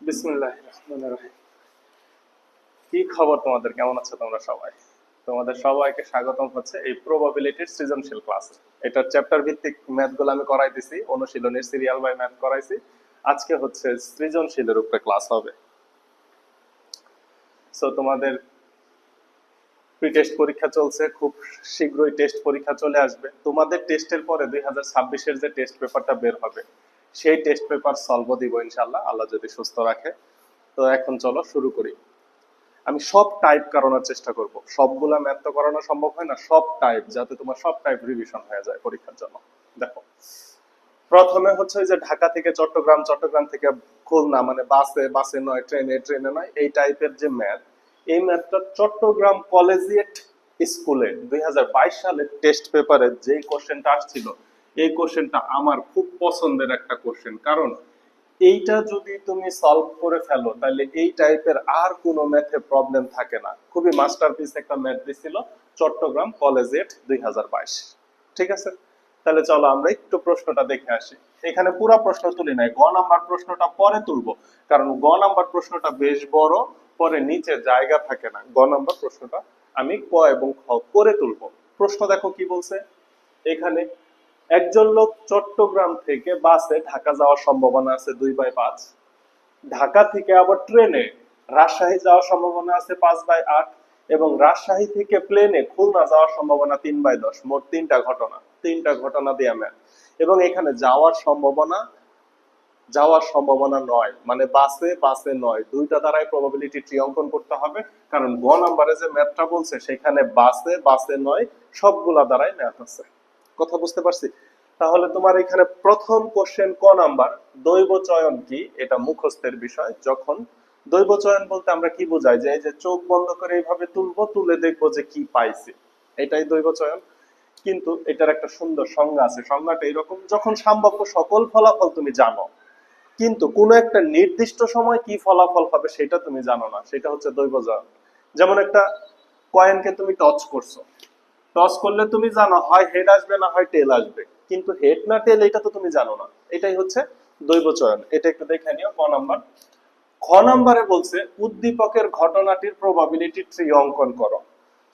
বিসমিল্লাহির রহমানির রহিম। কি খবর তোমাদের, কেমন আছো তোমরা সবাই? তোমাদের সবাইকে স্বাগতম হচ্ছে এই প্রবাবিলিটির সৃজনশীল ক্লাসে। এটার চ্যাপ্টার ভিত্তিক ম্যাথ গুলো আমি করাই দিছি, অনুশীলনের সিরিয়াল বাই ম্যাথ করাইছি। আজকে হচ্ছে সৃজনশীলের উপরে ক্লাস হবে। সো তোমাদের প্রি টেস্ট পরীক্ষা চলছে, খুব শীঘ্রই টেস্ট পরীক্ষা চলে আসবে। তোমাদের টেস্টের পরে 2026-এর যে টেস্ট পেপারটা বের হবে, সেই টেস্ট পেপার সলভ দিব ইনশাআল্লাহ, আল্লাহ যদি সুস্থ রাখে। তো এখন চলো শুরু করি। আমি সব টাইপ করানোর চেষ্টা করব, সবগুলা ম্যাথ তো করানো সম্ভব হয় না, সব টাইপ, যাতে তোমার সব টাইপ রিভিশন হয়ে যায় পরীক্ষার জন্য। দেখো, প্রথমে হচ্ছে ওই যে ঢাকা থেকে চট্টগ্রাম, চট্টগ্রাম থেকে খুলনা, মানে বাসে বাসে নয়, ট্রেনে ট্রেনে নয়, এই টাইপের যে ম্যাথ, এই ম্যাথটা চট্টগ্রাম কলেজিয়েট স্কুলে 2022 সালের টেস্ট পেপারে যে কোশ্চেনটা আসছিল, এই কোশ্চেনটা আমার খুব পছন্দের একটা কোশ্চেন। কারণ এইটা যদি তুমি সলভ করে ফেলো, তাহলে এই টাইপের আর কোনো ম্যাথে প্রবলেম থাকে না। খুবই মাস্টারপিস একটা ম্যাথ দিছিল চট্টগ্রাম কলেজিয়েট 2022। ঠিক আছে, তাহলে চলো আমরা একটু প্রশ্নটা দেখে আসি। এখানে পুরো প্রশ্ন তুলি নাই, গ নাম্বার প্রশ্নটা পরে তুলবো, কারণ গ নাম্বার প্রশ্নটা বেশ বড়, পরে নিচে জায়গা থাকে না। গ নাম্বার প্রশ্নটা আমি ক এবং খ করে তুলবো। প্রশ্ন দেখো কি বলছে এখানে। একজন লোক চট্টগ্রাম থেকে বাসে ঢাকা যাওয়ার সম্ভাবনা আছে 2/5, ঢাকা থেকে আবার ট্রেনে রাজশাহী যাওয়ার সম্ভাবনা আছে 5/8, এবং রাজশাহী থেকে প্লেনে খুলনা যাওয়ার সম্ভাবনা 3/10। মোট তিনটা ঘটনা দিয়ে ম্যাথ। এবং এখানে যাওয়ার সম্ভাবনা নয়, মানে বাসে বাসে নয়, দুইটা দ্বারাই প্রবাবিলিটি ট্রি অঙ্কন করতে হবে। কারণ গ নাম্বারে যে ম্যাথটা বলছে সেখানে বাসে বাসে নয়, সবগুলা দ্বারাই ম্যাথ আছে। কথা বুঝতে পারছি? তাহলে তোমার এখানে প্রথম কোশ্চেন ক নাম্বার, দৈব চয়ন কি, এটা মুখস্থের বিষয়। যখন দৈব চয়ন বলতে আমরা কি বোঝাই, যে এই যে চোখ বন্ধ করে এইভাবে তুলবো, তুলে দেখবো যে কি পাইছি, এটাই দৈব চয়ন। কিন্তু এটার একটা সুন্দর সংজ্ঞা আছে। সংজ্ঞাটা এরকম: যখন সম্ভাব্য সকল ফলাফল তুমি জানো, কিন্তু কোন একটা নির্দিষ্ট সময় কি ফলাফল হবে সেটা তুমি জানো না, সেটা হচ্ছে দৈব চয়ন। যেমন একটা কয়েনকে তুমি টচ করছো, টস করলে তুমি জানো হয় হেড আসবে না হয় টেল আসবে, কিন্তু হেড না টেল এটা তো তুমি জানো না। এটাই হচ্ছে দৈব চয়ন। এটা একটু দেখে নিও। ক নাম্বার। খ নাম্বারে বলছে উদ্দীপকের ঘটনাটির প্রবাবিলিটি ট্রি অঙ্কন করো।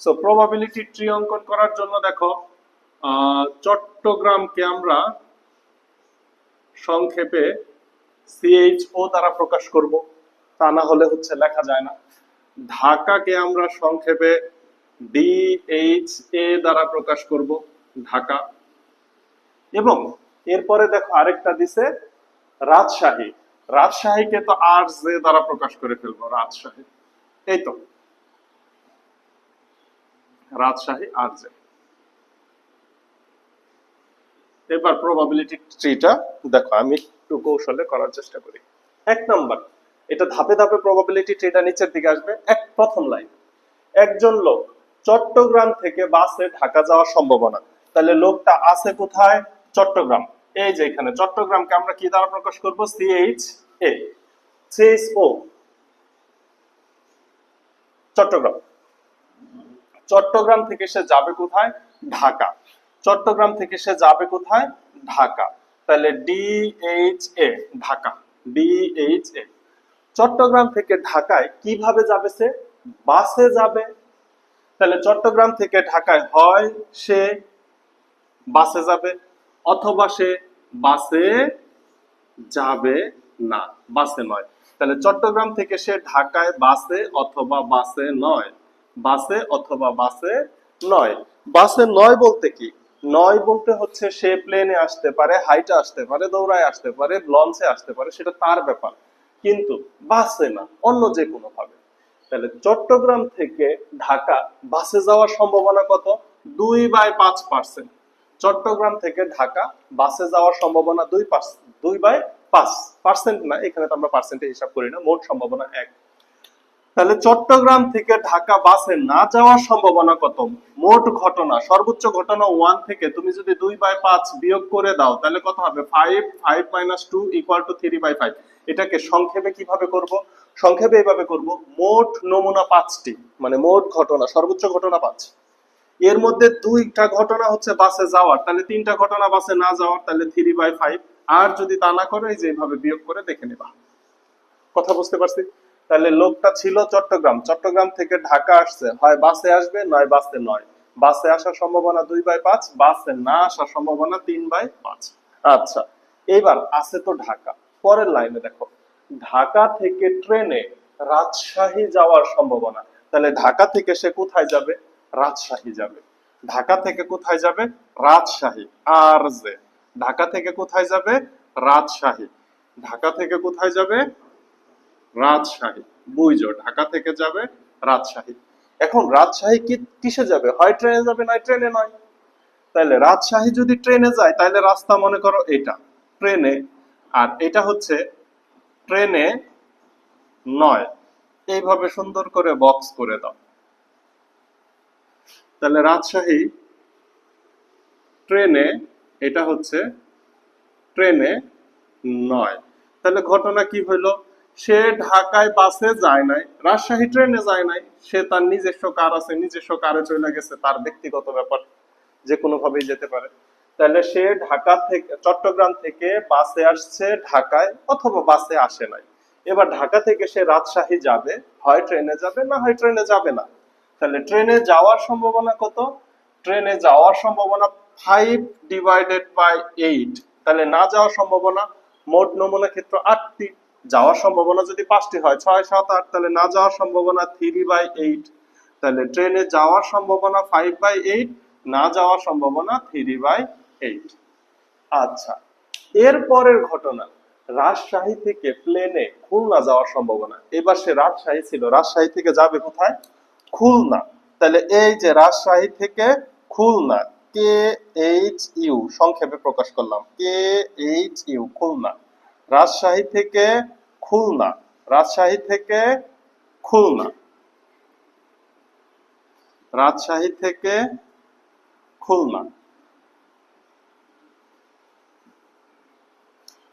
সো প্রবাবিলিটি ট্রি অঙ্কন করার জন্য দেখো, চট্টগ্রামকে আমরা সংক্ষেপে CHO দ্বারা প্রকাশ করব, তা না হলে হচ্ছে লেখা যায় না। ঢাকাকে আমরা সংক্ষেপে DHA দ্বারা প্রকাশ করব, ঢাকা। এবং এরপরে দেখো আরেকটা দিছে রাজশাহী, রাজশাহীকে তো RJ দ্বারা প্রকাশ করে ফেলবো, রাজশাহী। এই তো রাজশাহী RJ। এবার প্রবাবিলিটি ট্রিটা দেখো, আমি একটু কৌশলে করার চেষ্টা করি। এক নাম্বার, এটা ধাপে ধাপে প্রবাবিলিটি ট্রিটা নিচের দিকে আসবে। প্রথম লাইন, একজন লোক চট্টগ্রাম থেকে বাসে ঢাকা যাওয়ার সম্ভাবনা। তাহলে লোকটা আছে কোথায়? চট্টগ্রাম। এই যে এখানে চট্টগ্রামকে আমরা কি দ্বারা প্রকাশ করব? CHO, চট্টগ্রাম। চট্টগ্রাম থেকে সে যাবে কোথায়? ঢাকা। চট্টগ্রাম থেকে সে যাবে কোথায়? ঢাকা। তাহলে DHA, ঢাকা, DHA। চট্টগ্রাম থেকে ঢাকায় কিভাবে যাবে? সে বাসে যাবে। তাহলে চট্টগ্রাম থেকে ঢাকায় হয় সে বাসে যাবে, অথবা সে বাসে যাবে না, বাসে নয়। তাহলে চট্টগ্রাম থেকে সে ঢাকায় বাসে অথবা বাসে নয়, বাসে অথবা বাসে নয়। বাসে নয় বলতে কি? নয় বলতে হচ্ছে সে প্লেনে আসতে পারে, হাইটে আসতে পারে, দৌড়ায় আসতে পারে, লঞ্চে আসতে পারে, সেটা তার ব্যাপার, কিন্তু বাসে না, অন্য যে কোনো ভাবে। তাহলে চট্টগ্রাম থেকে ঢাকা বাসে যাওয়ার সম্ভাবনা কত? 2/5%। চট্টগ্রাম থেকে ঢাকা বাসে যাওয়ার সম্ভাবনা 2/5%, না, এখানে তো আমরা পার্সেন্টে হিসাব করি না, মোট সম্ভাবনা 1। তাহলে চট্টগ্রাম থেকে ঢাকা বাসে না যাওয়ার সম্ভাবনা কত? মোট ঘটনা, সর্বোচ্চ ঘটনা 1 থেকে তুমি যদি 2/5 বিয়োগ করে দাও, তাহলে কত হবে? 5 - 2 = 3/5। এটাকে সংক্ষেপে কিভাবে করব? সংক্ষেপে এইভাবে করব, মোট নমুনা 5টি, মানে মোট ঘটনা, সর্বোচ্চ ঘটনা 5। এর মধ্যে 2টা ঘটনা হচ্ছে বাসে যাওয়ার, তাহলে 3টা ঘটনা বাসে না যাওয়ার, তাহলে 3/5। আর যদি তা না করে, এই যে এইভাবে বিয়োগ করে দেখে নেবা। কথা বুঝতে পারছি? তাহলে লোকটা ছিল চট্টগ্রাম, চট্টগ্রাম থেকে ঢাকা আসছে, হয় বাসে আসবে নয় বাসে নয়। বাসে আসার সম্ভাবনা 2/5, বাসে না আসার সম্ভাবনা 3/5। আচ্ছা, এইবার আছে তো ঢাকা। পরের লাইনে দেখো, ঢাকা থেকে ট্রেনে রাজশাহী যাওয়ার সম্ভাবনা। তাহলে ঢাকা থেকে সে কোথায় যাবে? রাজশাহী যাবে। ঢাকা থেকে কোথায় যাবে? রাজশাহী। আর যে ঢাকা থেকে কোথায় যাবে? রাজশাহী। ঢাকা থেকে কোথায় যাবে? রাজশাহী। বুঝছো, ঢাকা থেকে যাবে রাজশাহী। এখন রাজশাহী কিসে যাবে? হয় ট্রেনে যাবে নয় ট্রেনে নয়। তাহলে রাজশাহী যদি ট্রেনে যায় তাহলে রাস্তা মনে করো এটা ট্রেনে, আর এটা হচ্ছে ট্রেনে নয়। এইভাবে সুন্দর করে বক্স করে দাও। তাহলে রাজশাহী ট্রেনে, এটা হচ্ছে ট্রেনে নয়। তাহলে ঘটনা কি হইলো? সে ঢাকায় বাসে যায় নাই, রাজশাহী ট্রেনে যায় নাই, সে তার নিজস্ব কার আছে, নিজস্ব কারে চলে গেছে, তার ব্যক্তিগত ব্যাপার, যে কোনো ভাবেই যেতে পারে। তাহলে সে ঢাকা থেকে চট্টগ্রাম থেকে বাসে আসছে ঢাকায়, অথবা বাসে আসে নাই। এবার ঢাকা থেকে সে রাজশাহী যাবে, হয় ট্রেনে যাবে না হয় ট্রেনে যাবে না। তাহলে ট্রেনে যাওয়ার সম্ভাবনা কত? ট্রেনে যাওয়ার সম্ভাবনা 5/8। তাহলে না যাওয়ার সম্ভাবনা, মোট নমুনা ক্ষেত্র 8টি, যাওয়ার সম্ভাবনা যদি 5টি হয়, 6, 7, 8, তাহলে না যাওয়ার সম্ভাবনা 3/8। তাহলে ট্রেনে যাওয়ার সম্ভাবনা 5/8, না যাওয়ার সম্ভাবনা 3/8। আচ্ছা, এর পরের ঘটনা, রাজশাহী থেকে প্লেনে খুলনা যাওয়ার সম্ভাবনা। এবার সে রাজশাহী ছিল, রাজশাহী থেকে যাবে কোথায়? খুলনা। তাহলে এই যে রাজশাহী থেকে খুলনা, KHU সংক্ষেপে প্রকাশ করলাম, KHU খুলনা। রাজশাহী থেকে খুলনা, রাজশাহী থেকে খুলনা, রাজশাহী থেকে খুলনা।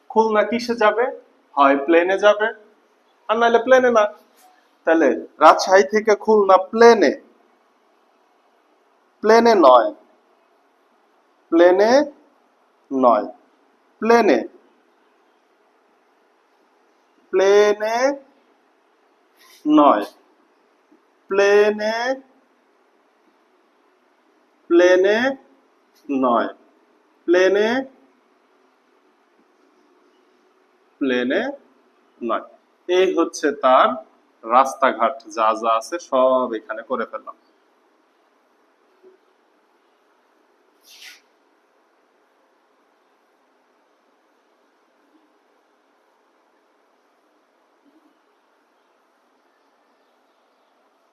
খুলনা কিসে যাবে? হয় প্লেনে যাবে, আর নাহলে প্লেনে না। তাহলে রাজশাহী থেকে খুলনা প্লেনে, প্লেনে নয়, প্লেনে নয়, প্লেনে, প্লেনে নয়, প্লেনে, প্লেনে নয়, প্লেনে, প্লেনে নয়। এই হচ্ছে তার রাস্তাঘাট, যা যা আছে সব এখানে করে ফেললাম।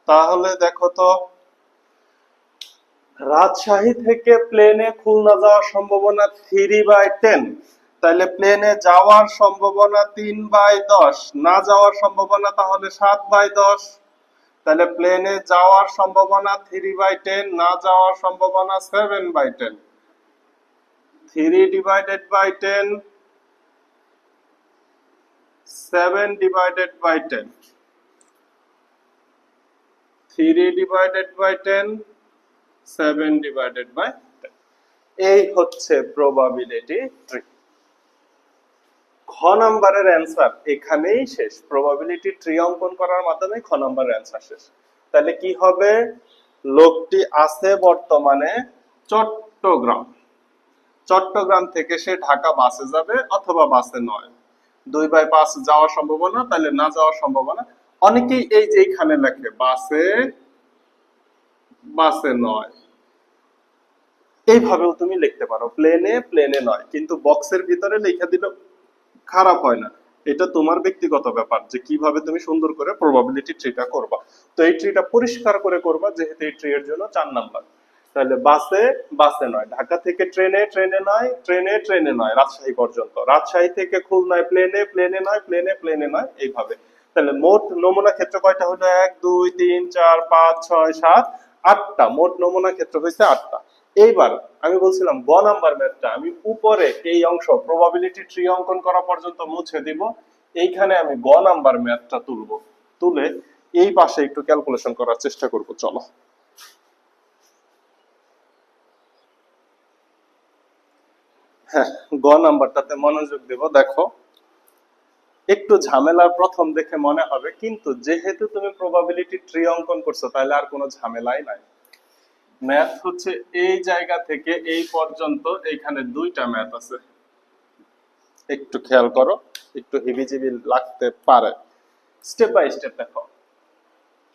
তাহলে দেখো তো, রাজশাহী থেকে প্লেনে খুলনা যাওয়ার সম্ভাবনা 3/10। তাহলে প্লেনে যাওয়ার সম্ভাবনা 3/10, না যাওয়ার সম্ভাবনা তাহলে 7/10। তাহলে প্লেনে যাওয়ার সম্ভাবনা 3/10, না যাওয়ার সম্ভাবনা 7/10। 3/10, 7/10, 3/10, 7/10। এই হচ্ছে প্রবাবিলিটি ট্রি। খ নাম্বারের অ্যান্সার এখানেই শেষ। প্রবাবিলিটি ট্রি অঙ্কন করার মাধ্যমে খ নাম্বারের অ্যান্সার শেষ। তাহলে কি হবে? লোকটি আছে বর্তমানে চট্টগ্রাম, চট্টগ্রাম থেকে সে ঢাকা বাসে যাবে অথবা বাসে নয়। 2/5 যাওয়ার সম্ভাবনা, তাহলে না যাওয়ার সম্ভাবনা। অনেকেই এই যে এখানে লেখে বাসে, বাসে নয়, এইভাবেও তুমি লিখতে পারো, প্লেনে, প্লেনে নয়, কিন্তু বক্সের ভিতরে লিখে দিলে খারাপ হয় না। এটা তোমার ব্যক্তিগত ব্যাপার যে কিভাবে তুমি সুন্দর করে প্রবাবিলিটি ট্রিটা করবা। তো এই ট্রিটা পরিষ্কার করে করবা, যেহেতু এই ট্রি এর জন্য 4 নাম্বার। তাহলে বাসে, বাসে নয়, ঢাকা থেকে ট্রেনে, ট্রেনে নয়, ট্রেনে, ট্রেনে নয়, রাজশাহী পর্যন্ত, রাজশাহী থেকে খুলনায় প্লেনে, প্লেনে নয়, প্লেনে, প্লেনে নয়, এইভাবে। তাহলে মোট নমুনা ক্ষেত্র কয়টা হলো? 1, 2, 3, 4, 5, 6, 7, 8টা। মোট নমুনা ক্ষেত্র হয়েছে 8টা। এইবার আমি বলছিলাম গ নাম্বার ম্যাথটা আমি উপরে এই অংশ প্রবাবিলিটি ট্রি অঙ্কন করা পর্যন্ত মুছে দিব, এইখানে আমি গ নাম্বার ম্যাথটা তুলবো, তুলে এই পাশে একটু ক্যালকুলেশন করার চেষ্টা করব। চলো, হ্যাঁ, গ নাম্বারটাতে মনোযোগ দেব। দেখো, একটু ঝামেলার প্রথম দেখে মনে হবে, কিন্তু যেহেতু তুমি প্রবাবিলিটি ট্রি অঙ্কন করছো তাহলে আর কোনো ঝামেলাই নাই। ম্যাথ হচ্ছে এই জায়গা থেকে এই পর্যন্ত, এইখানে দুইটা ম্যাথ আছে, একটু খেয়াল করো, একটু হিবিজিবি লাগতে পারে। স্টেপ বাই স্টেপ দেখো।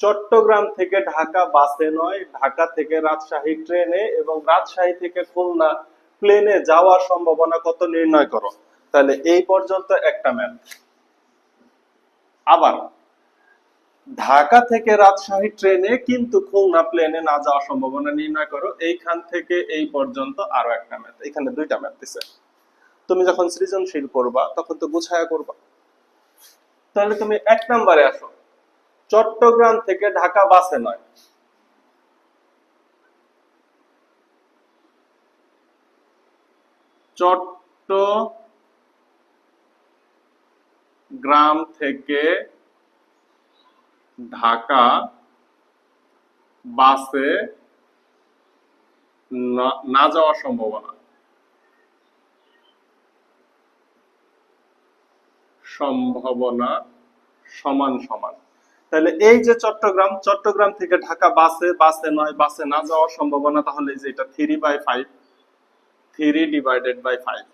চট্টগ্রাম থেকে ঢাকা বাসে নয়, ঢাকা থেকে রাজশাহী ট্রেনে এবং রাজশাহী থেকে খুলনা প্লেনে যাওয়ার সম্ভাবনা কত নির্ণয় করো। তাহলে এই পর্যন্ত একটা ম্যাথ। আবার ঢাকা থেকে রাজশাহী ট্রেনে কিন্তু খুলনা প্লেনে না যাওয়ার সম্ভাবনা নির্ণয় করো। এইখান থেকে এই পর্যন্ত আরো একটা ম্যাথ। এখানে দুইটা ম্যাথ দিছে। তুমি যখন সৃজনশীল করবা তখন তো গুছায়া করবা। তাহলে তুমি 1 নম্বরে আসো। চট্টগ্রাম থেকে ঢাকা বাসে নয়, চট্টগ্রাম থেকে ঢাকা বাসে না যাওয়ার সম্ভাবনা সমান সমান। তাহলে এই যে চট্টগ্রাম থেকে ঢাকা বাসে নয়, বাসে না যাওয়ার সম্ভাবনা, তাহলে এই যে এটা 3/5, 3 ডিভাইডেড বাই 5।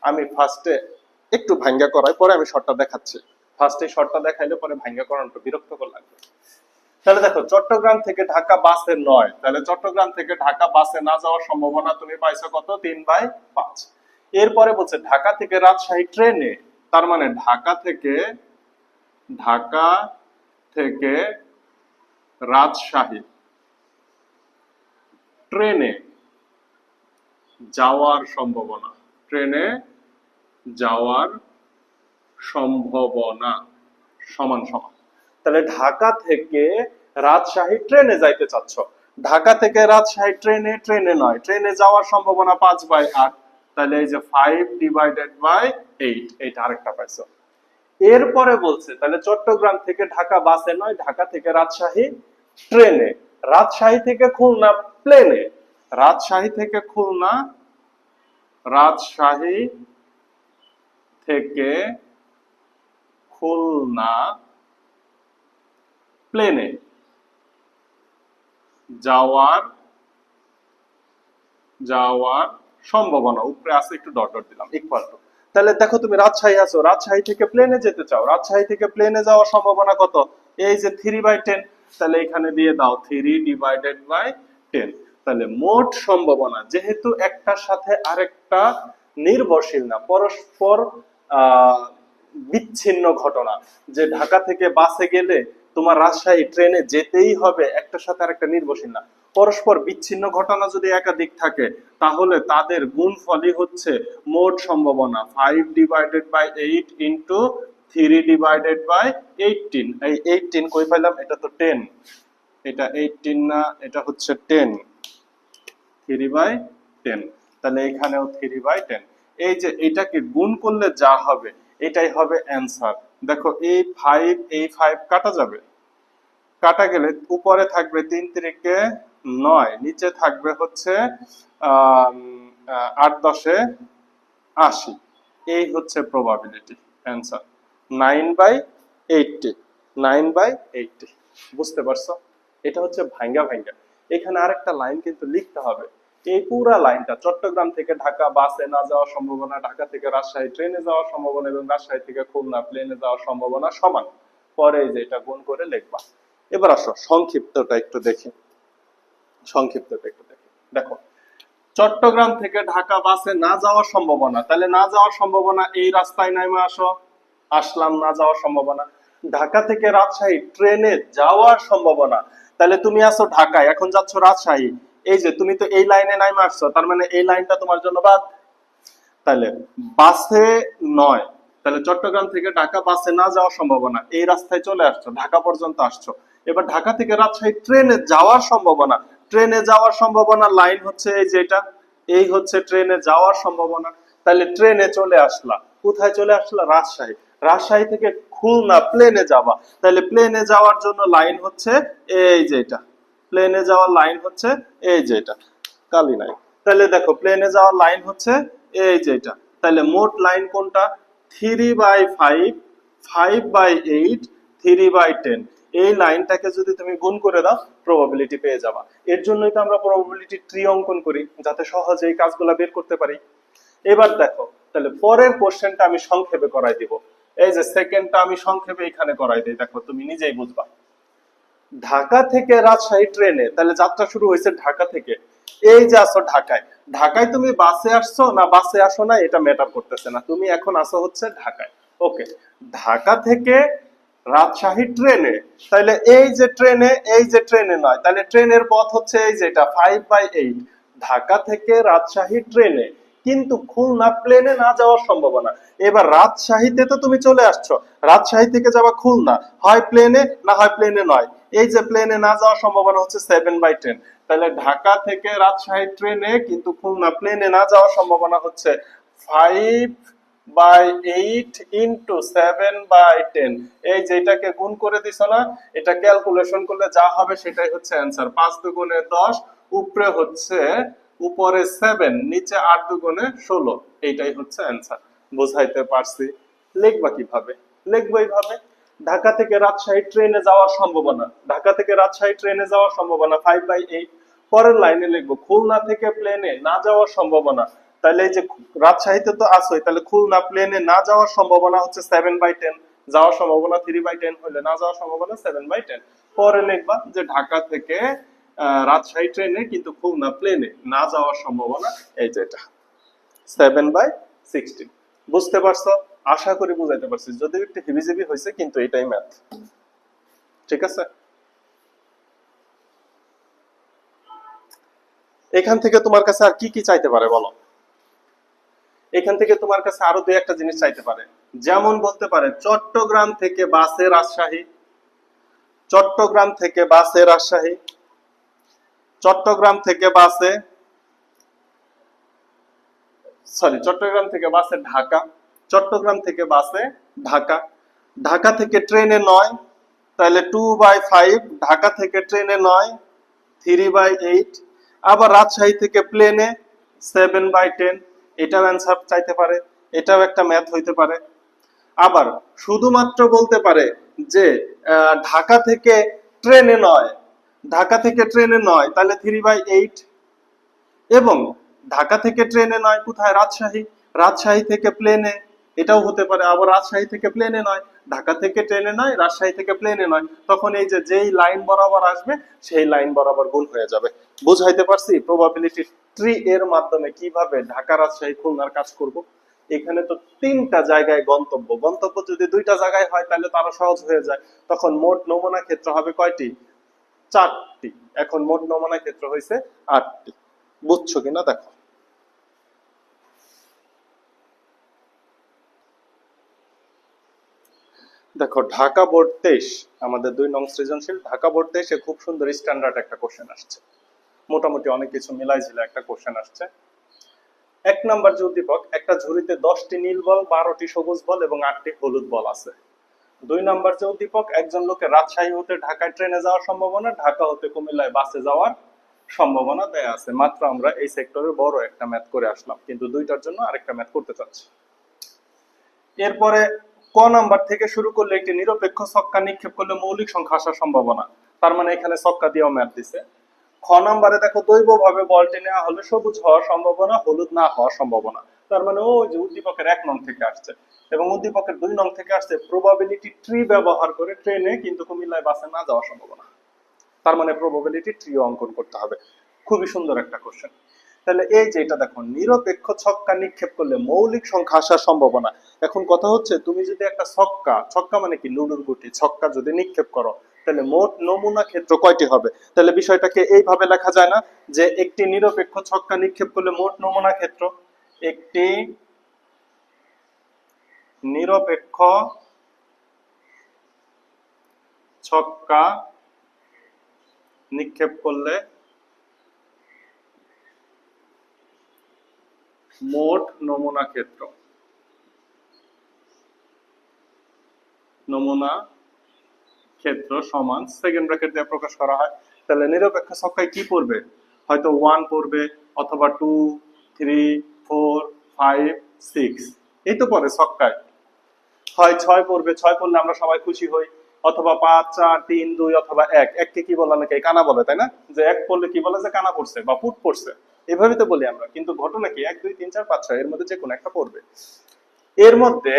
আমি ফার্স্টে একটু ভাঙ্গা করাই, পরে আমি শর্টটা দেখাচ্ছি। ফার্স্টে শর্টটা দেখাইলে পরে ভাঙ্গা করানোটা বিরক্তকর লাগবে। তাহলে দেখো, চট্টগ্রাম থেকে ঢাকা বাসে নয়, তাহলে চট্টগ্রাম থেকে ঢাকা বাসে না যাওয়ার সম্ভাবনা তুমি পাইছো কত? 3/5। এরপরে বলছে ঢাকা থেকে রাজশাহী ট্রেনে, তার মানে ঢাকা থেকে রাজশাহী ট্রেনে যাওয়ার সম্ভাবনা, সমান সমান। তাহলে ঢাকা থেকে রাজশাহী ট্রেনে যাইতে চাচ্ছ, ঢাকা থেকে রাজশাহী ট্রেনে নয়, ট্রেনে যাওয়ার সম্ভাবনা 5/8। তাহলে এই যে 5 ডিভাইডেড বাই 8, এইটা আরেকটা পাইছো। এরপরে বলছে তাহলে চট্টগ্রাম থেকে ঢাকা বাসে নয়, ঢাকা থেকে রাজশাহী ট্রেনে, রাজশাহী থেকে খুলনা প্লেনে, রাজশাহী থেকে খুলনা প্লেনে যাওয়ার সম্ভাবনা, উপরে আছে একটু ডট ডট দিলাম, ইকুয়াল টু। তাহলে দেখো, তুমি রাজশাহী আছো, রাজশাহী থেকে প্লেনে যেতে চাও, রাজশাহী থেকে প্লেনে যাওয়ার সম্ভাবনা কত? এই যে 3/10। তাহলে এখানে দিয়ে দাও 3 ডিভাইডেড বাই 10। তাহলে মোট সম্ভাবনা, যেহেতু একটার সাথে আরেকটা নির্ভরশীল না, পরস্পর বিচ্ছিন্ন ঘটনা, যে ঢাকা থেকে বাসে গেলে তোমার রাজশাহী ট্রেনে যেতেই হবে, একটার সাথে আরেকটা নির্ভরশীল না, পরস্পর বিচ্ছিন্ন ঘটনা যদি একাধিক থাকে, তাহলে তাদের গুণফলই হচ্ছে মোট সম্ভাবনা। 5 divided by 8 into 3 divided by 18। এই 18 কই পাইলাম? এটা তো 10, এটা 18 না, এটা হচ্ছে 10, 3/10। তাহলে এখানেও 3/10। এই যে এটাকে গুণ করলে যা হবে এটাই হবে অ্যান্সার। দেখো, এই 5 কাটা যাবে, কাটা গেলে উপরে থাকবে 3 3 9, নিচে থাকবে হচ্ছে 8 10 80। এই হচ্ছে প্রবাবিলিটি অ্যান্সার 9/80। 9/80 বুঝতে পারছো? এটা হচ্ছে ভাঙ্গা। এখানে আরেকটা লাইন কিন্তু লিখতে হবে। এই পুরা লাইনটা, চট্টগ্রাম থেকে ঢাকা বাসে না যাওয়ার সম্ভাবনা, ঢাকা থেকে রাজশাহী ট্রেনে যাওয়ার সম্ভাবনা এবং রাজশাহী থেকে খুলনা প্লেনে যাওয়ার সম্ভাবনা সমান। পরে যে এটা গুণ করে লিখবা। এবার আসো সংক্ষিপ্তটা একটু দেখি। দেখো, চট্টগ্রাম থেকে ঢাকা বাসে না যাওয়ার সম্ভাবনা, তাহলে না যাওয়ার সম্ভাবনা এই রাস্তায় নামে আসো, আসলাম, না যাওয়ার সম্ভাবনা। ঢাকা থেকে রাজশাহী ট্রেনে যাওয়ার সম্ভাবনা, তাহলে তুমি আসো ঢাকায়, এখন যাচ্ছ রাজশাহী, এই যে তুমি তো এই লাইনে নামে আসছো, তার মানে এই লাইনটা তোমার জন্য বাদ। তাহলে বাসে নয়, তাহলে চট্টগ্রাম থেকে ঢাকা বাসে না যাওয়ার সম্ভাবনা, এই রাস্তায় চলে আসছো, ঢাকা পর্যন্ত আসছো। এবার ঢাকা থেকে রাজশাহী ট্রেনে যাওয়ার সম্ভাবনা, লাইন হচ্ছে এই যে এটা, এই হচ্ছে ট্রেনে যাওয়ার সম্ভাবনা। তাহলে ট্রেনে চলে আসলা, কোথায় চলে আসলা? রাজশাহী। রাজশাহী থেকে খুলনা প্লেনে যাওয়া, তাহলে প্লেনে যাওয়ার জন্য লাইন হচ্ছে এই যে এটা, প্লেনে যাওয়ার লাইন হচ্ছে এই যে এটা, কালি নাই। তাহলে দেখো, প্লেনে যাওয়ার লাইন হচ্ছে এই যে এটা। তাহলে মোট লাইন কোনটা? 3/5 5/8 3/10 এই লাইনটাকে যদি তুমি গুণ করে দাও প্রবাবিলিটি পেয়ে যাবা। এর জন্যই তো আমরা প্রবাবিলিটি ট্রি অঙ্কন করি, যাতে সহজে এই কাজগুলো বের করতে পারি। এবার দেখো, তাহলে পরের কোশ্চেনটা আমি সংক্ষেপে করাই দিব। এই যে সেকেন্ডটা আমি সংক্ষেপে এখানে করাই দিই, দেখো তুমি নিজেই বুঝবা। ঢাকা থেকে রাজশাহী ট্রেনে, তাহলে যাত্রা শুরু হয়েছে ঢাকা থেকে। এই যে আসো ঢাকায়, ঢাকায় তুমি বাসে আসছো না বাসে আসো না এটা ম্যাটার করতেছে না, তুমি এখন আসো হচ্ছে ঢাকায়। ওকে, ঢাকা থেকে রাজশাহী ট্রেনে, তাহলে এই যে ট্রেনে নয়, তাহলে ট্রেনের পথ হচ্ছে এই যেটা 5/8 ঢাকা থেকে রাজশাহী ট্রেনে, কিন্তু খুলনা প্লেনে না যাওয়ার সম্ভাবনা। এবার রাজশাহীতে তো তুমি চলে আসছো, রাজশাহী থেকে যাবা খুলনা, হয় প্লেনে না হয় প্লেনে নয়, এই যে প্লেনে না যাওয়ার সম্ভাবনা হচ্ছে 7/10। তাহলে ঢাকা থেকে রাজশাহী ট্রেনে কিন্তু খুলনা প্লেনে না যাওয়ার সম্ভাবনা হচ্ছে 5/8 ইন্টু 7/10। এই যেটাকে গুণ করে দিছ না, এটা ক্যালকুলেশন করলে যা হবে সেটাই হচ্ছে অ্যান্সার। 5 দুগুণে 10, উপরে হচ্ছে উপরে 7, নিচে 8 দুগুণে 16, এইটাই হচ্ছে অ্যান্সার। বুঝাইতে পারছি? লিখবা কিভাবে? লিখবো এইভাবে, ঢাকা থেকে রাজশাহী ট্রেনে যাওয়ার সম্ভাবনা, ঢাকা থেকে রাজশাহী ট্রেনে যাওয়ার সম্ভাবনা 5/8। পরের লাইনে লিখবো খুলনা থেকে প্লেনে না যাওয়ার সম্ভাবনা, তাহলে এই যে রাজশাহীতে তো আসোই, তাহলে খুলনা প্লেনে না যাওয়ার সম্ভাবনা হচ্ছে 7/10, যাওয়ার সম্ভাবনা 3/10 হলে না যাওয়ার সম্ভাবনা 7/10। পরে লিখবা যে ঢাকা থেকে রাজশাহী ট্রেনে কিন্তু খুলনা প্লেনে না যাওয়ার সম্ভাবনা এই যেটা 7/16। বুঝতে পারছো? আশা করি বুঝাইতে পারছি, যদিও একটু হিবিজিবি হয়েছে কিন্তু এটাই ম্যাথ। ঠিক আছে, এখান থেকে তোমার কাছে আর কি কি চাইতে পারে বলো? এখান থেকে তোমার কাছে আরো দুই একটা জিনিস চাইতে পারে, যেমন বলতে পারে চট্টগ্রাম থেকে বাসে রাজশাহী, চট্টগ্রাম থেকে বাসে রাজশাহী, চট্টগ্রাম থেকে বাসে চট্টগ্রাম থেকে বাসে ঢাকা, চট্টগ্রাম থেকে বাসে ঢাকা, ঢাকা থেকে ট্রেনে 9, তাহলে 2/5, ঢাকা থেকে ট্রেনে 9 3/8, আবার রাজশাহী থেকে প্লেনে 7/10, এটাও অ্যান্সার চাইতে পারে, এটাও একটা ম্যাথ হইতে পারে। আবার শুধুমাত্র বলতে পারে যে ঢাকা থেকে ট্রেনে 9, ঢাকা থেকে ট্রেনে 9, তাহলে 3/8, এবং ঢাকা থেকে ট্রেনে 9 কোথায়? রাজশাহী, রাজশাহী থেকে প্লেনে, এটাও হতে পারে। আবার রাজশাহী থেকে প্লেনে 9, ঢাকা থেকে ট্রেনে 9, রাজশাহী থেকে প্লেনে 9, তখন এই যে যেই লাইন বরাবর আসবে সেই লাইন বরাবর গুণ হয়ে যাবে। বুঝাইতে পারছি প্রবাবিলিটি ট্রি এর মাধ্যমে কিভাবে ঢাকা রাজশাহী খুলনার কাজ করব? এখানে তো তিনটা জায়গায় গন্তব্য, গন্তব্য যদি দুইটা জায়গায় হয় তাহলে তো আরো সহজ হয়ে যায়। তখন মোট নমুনা ক্ষেত্র হবে কয়টি? 4টি। এখন মোট নমুনা ক্ষেত্র হয়েছে 8টি। বুঝছো কিনা দেখো। দেখো ঢাকা বোর্ড 23, আমাদের 2 নং সৃজনশীল ঢাকা বোর্ড 23 খুব সুন্দর স্ট্যান্ডার্ড একটা কোশ্চেন আসছে, মোটামুটি অনেক কিছু মিলাই ছিল একটা কোশ্চেন আসছে। 1 নাম্বার যে উদ্দীপক, একটা ঝুড়িতে 10টি নীল বল, 12টি সবুজ বল এবং 8টি হলুদ বল আছে। 2 নাম্বার যে উদ্দীপক, একজন লোকের রাজশাহী হতে ঢাকায় ট্রেনে যাওয়ার সম্ভাবনা, ঢাকা হতে কুমিল্লায় বাসে যাওয়ার সম্ভাবনা দেয়া আছে। মাত্র আমরা এই সেক্টরে বড় একটা ম্যাথ করে আসলাম, কিন্তু দুইটার জন্য আরেকটা ম্যাথ করতে চাচ্ছি। এরপরে ক নাম্বার থেকে শুরু করলে একটি নিরপেক্ষ ছক্কা নিক্ষেপ করলে মৌলিক সংখ্যা আসার সম্ভাবনা, তার মানে এখানে ছক্কা দিয়েও ম্যাথ দিছে। খ নাম্বারে দেখো দৈবভাবে বলটি নেওয়া হলে সবুজ হওয়ার সম্ভাবনা, হলুদ না হওয়ার সম্ভাবনা, তার মানে ওই যে উদ্দীপকের 1 নং থেকে আসছে এবং উদ্দীপকের 2 নং থেকে আসছে প্রবাবিলিটি ট্রি ব্যবহার করে ট্রেনে কিন্তু কুমিল্লায় বাসে না যাওয়ার সম্ভাবনা, তার মানে প্রবাবিলিটি ট্রি অঙ্কন করতে হবে। খুবই সুন্দর একটা কোশ্চেন। তাহলে এই যে এটা দেখো, নিরপেক্ষ ছক্কা নিক্ষেপ করলে মৌলিক সংখ্যা আসার সম্ভাবনা। এখন কথা হচ্ছে তুমি যদি একটা ছক্কা মানে কি লুডুর গুটি, ছক্কা যদি নিক্ষেপ করো তাহলে মোট নমুনা ক্ষেত্র কয়টি হবে? তাহলে বিষয়টাকে এইভাবে লেখা যায় না যে একটি নিরপেক্ষ ছক্কা নিক্ষেপ করলে মোট নমুনা ক্ষেত্র, একটি নিরপেক্ষ ছক্কা নিক্ষেপ করলে মোট নমুনা ক্ষেত্র, নমুনা ক্ষেত্র সমান সেকেন্ড ব্র্যাকেট দিয়ে প্রকাশ করা হয়। তাহলে নিরপেক্ষ ছক্কায় কি পড়বে? হয়তো 1 পড়বে, অথবা 2, 3, 4, 5, 6, এই তো পড়ে ছক্কায়। হয় 6 পড়বে, 6 পড়লে আমরা সবাই খুশি হই, অথবা 5 4 3 2 অথবা 1, এককে কি বলে নাকি কানা বলে, তাই না? যে 1 পড়লে কি বলে, যে কানা পড়ছে বা পুট পড়ছে, এভাবে তো বলি আমরা। কিন্তু ঘটনা কি 1 2 3 4 5 6 এর মধ্যে যে কোনো একটা পড়বে। এর মধ্যে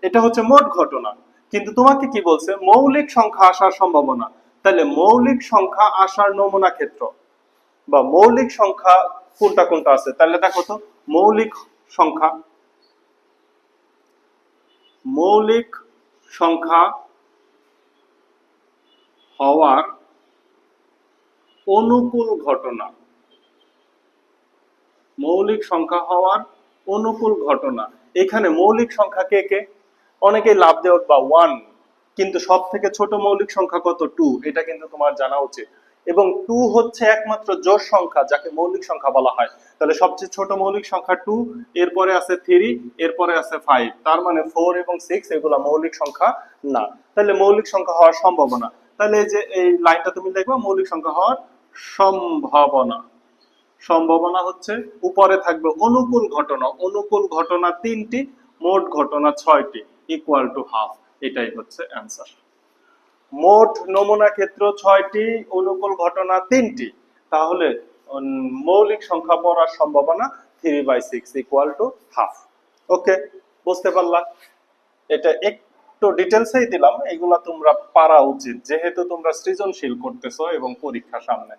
এটা হচ্ছে মোট ঘটনা, কিন্তু তোমাকে কি বলছে, মৌলিক সংখ্যা আসার সম্ভাবনা। তাহলে মৌলিক সংখ্যা আসার নমুনা ক্ষেত্র বা মৌলিক সংখ্যা কোনটা কোনটা আছে, তাহলে দেখো তো। মৌলিক সংখ্যা, মৌলিক সংখ্যা হওয়ার অনুকূল ঘটনা, মৌলিক সংখ্যা হওয়ার অনুকূল ঘটনা। এখানে মৌলিক সংখ্যা কে কে? অনেকেই লাভ দেওয়া বা 1, কিন্তু সব থেকে ছোট মৌলিক সংখ্যা কত? 2, এটা কিন্তু তোমার জানা উচিত। এবং 2 হচ্ছে একমাত্র জোড় সংখ্যা যাকে মৌলিক সংখ্যা বলা হয়। তাহলে সবচেয়ে ছোট মৌলিক সংখ্যা 2, এরপরে আছে 3, এরপরে আছে 5, তার মানে 4 এবং 6 এগুলা মৌলিক সংখ্যা না। তাহলে মৌলিক সংখ্যা হওয়ার সম্ভাবনা, তাহলে এই যে এই লাইনটা তুমি দেখবা, মৌলিক সংখ্যা হওয়ার সম্ভাবনা। সম্ভাবনা হচ্ছে উপরে থাকবে অনুকূল ঘটনা, অনুকূল ঘটনা 3টি, মোট ঘটনা 6টি, ইকুয়াল টু হাফ। এটাই হচ্ছে অ্যান্সার। মোট নমুনা ক্ষেত্র 6টি, অনুকূল ঘটনা 3টি, তাহলে মৌলিক সংখ্যা পড়ার সম্ভাবনা 3/6 ইকুয়াল টু হাফ। ওকে, বুঝতে পারলা? এটা একটু ডিটেলসেই দিলাম, এগুলা তোমরা পারা উচিত যেহেতু তোমরা সৃজনশীল করতেছো এবং পরীক্ষা সামনে।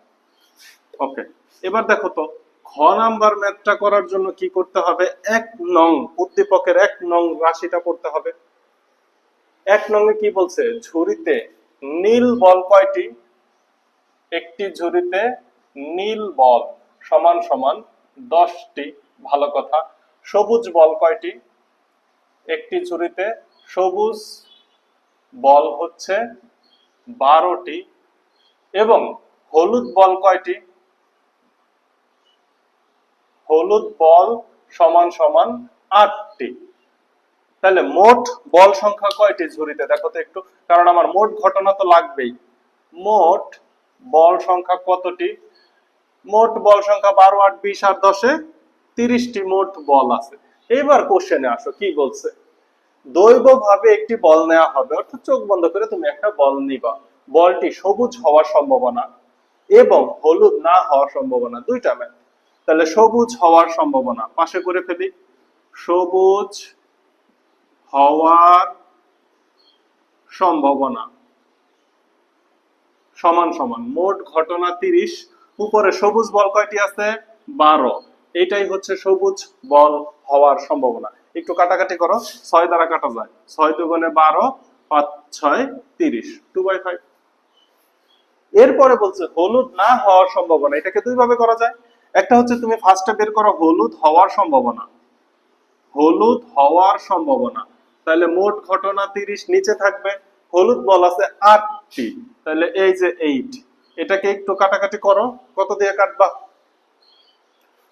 ওকে, এবার দেখো তো, খ নাম্বার ম্যাথটা করার জন্য কি করতে হবে? 1 নং উদ্দীপকের 1 নং রাশিটা পড়তে হবে। 1 নং এ কি বলছে? ঝুড়িতে নীল বল কয়টি? একটি ঝুড়িতে নীল বল সমান সমান 10টি, ভালো কথা। সবুজ বল কয়টি? একটি ঝুড়িতে সবুজ বল হচ্ছে 12টি, এবং হলুদ বল কয়টি? হলুদ বল সমান সমান 8টি। তাহলে মোট বল সংখ্যা কয়টি ঝুড়িতে? দেখো তো একটু, কারণ আমার মোট ঘটনা তো লাগবেই। মোট বল সংখ্যা কতটি? মোট বল সংখ্যা 12 8 20 আর 10 এ 30টি মোট বল আছে। এবার কোশ্চেনে আসো, কি বলছে? দৈবভাবে একটি বল নেওয়া হবে, অর্থাৎ চোখ বন্ধ করে তুমি একটা বল নিবা। বলটি সবুজ হওয়ার সম্ভাবনা এবং হলুদ না হওয়ার সম্ভাবনা, দুইটা ম্যাথ। তাহলে সবুজ হওয়ার সম্ভাবনা পাশে করে ফেলি। সবুজ হওয়ার সম্ভাবনা সমান সমান মোট ঘটনা 30, উপরে সবুজ বল কয়টি আছে? 12। এটাই হচ্ছে সবুজ বল হওয়ার সম্ভাবনা। একটু কাটাকাটি করো, 6 দ্বারা কাটা যায়, 6 দুগুণে 12, 5 6 30, 2/5। এরপরে বলছে হলুদ না হওয়ার সম্ভাবনা। এটাকে দুই ভাবে করা যায়। একটা হচ্ছে তুমি ফার্স্টে বের করো হলুদ হওয়ার সম্ভাবনা, হলুদ হওয়ার সম্ভাবনা। তাহলে মোট ঘটনা 30, নিচে থাকবে হলুদ বল আছে 8টি, তাহলে এই যে 8। এটাকে একটু কাটাকাটি করো, কত দিয়ে কাটবা?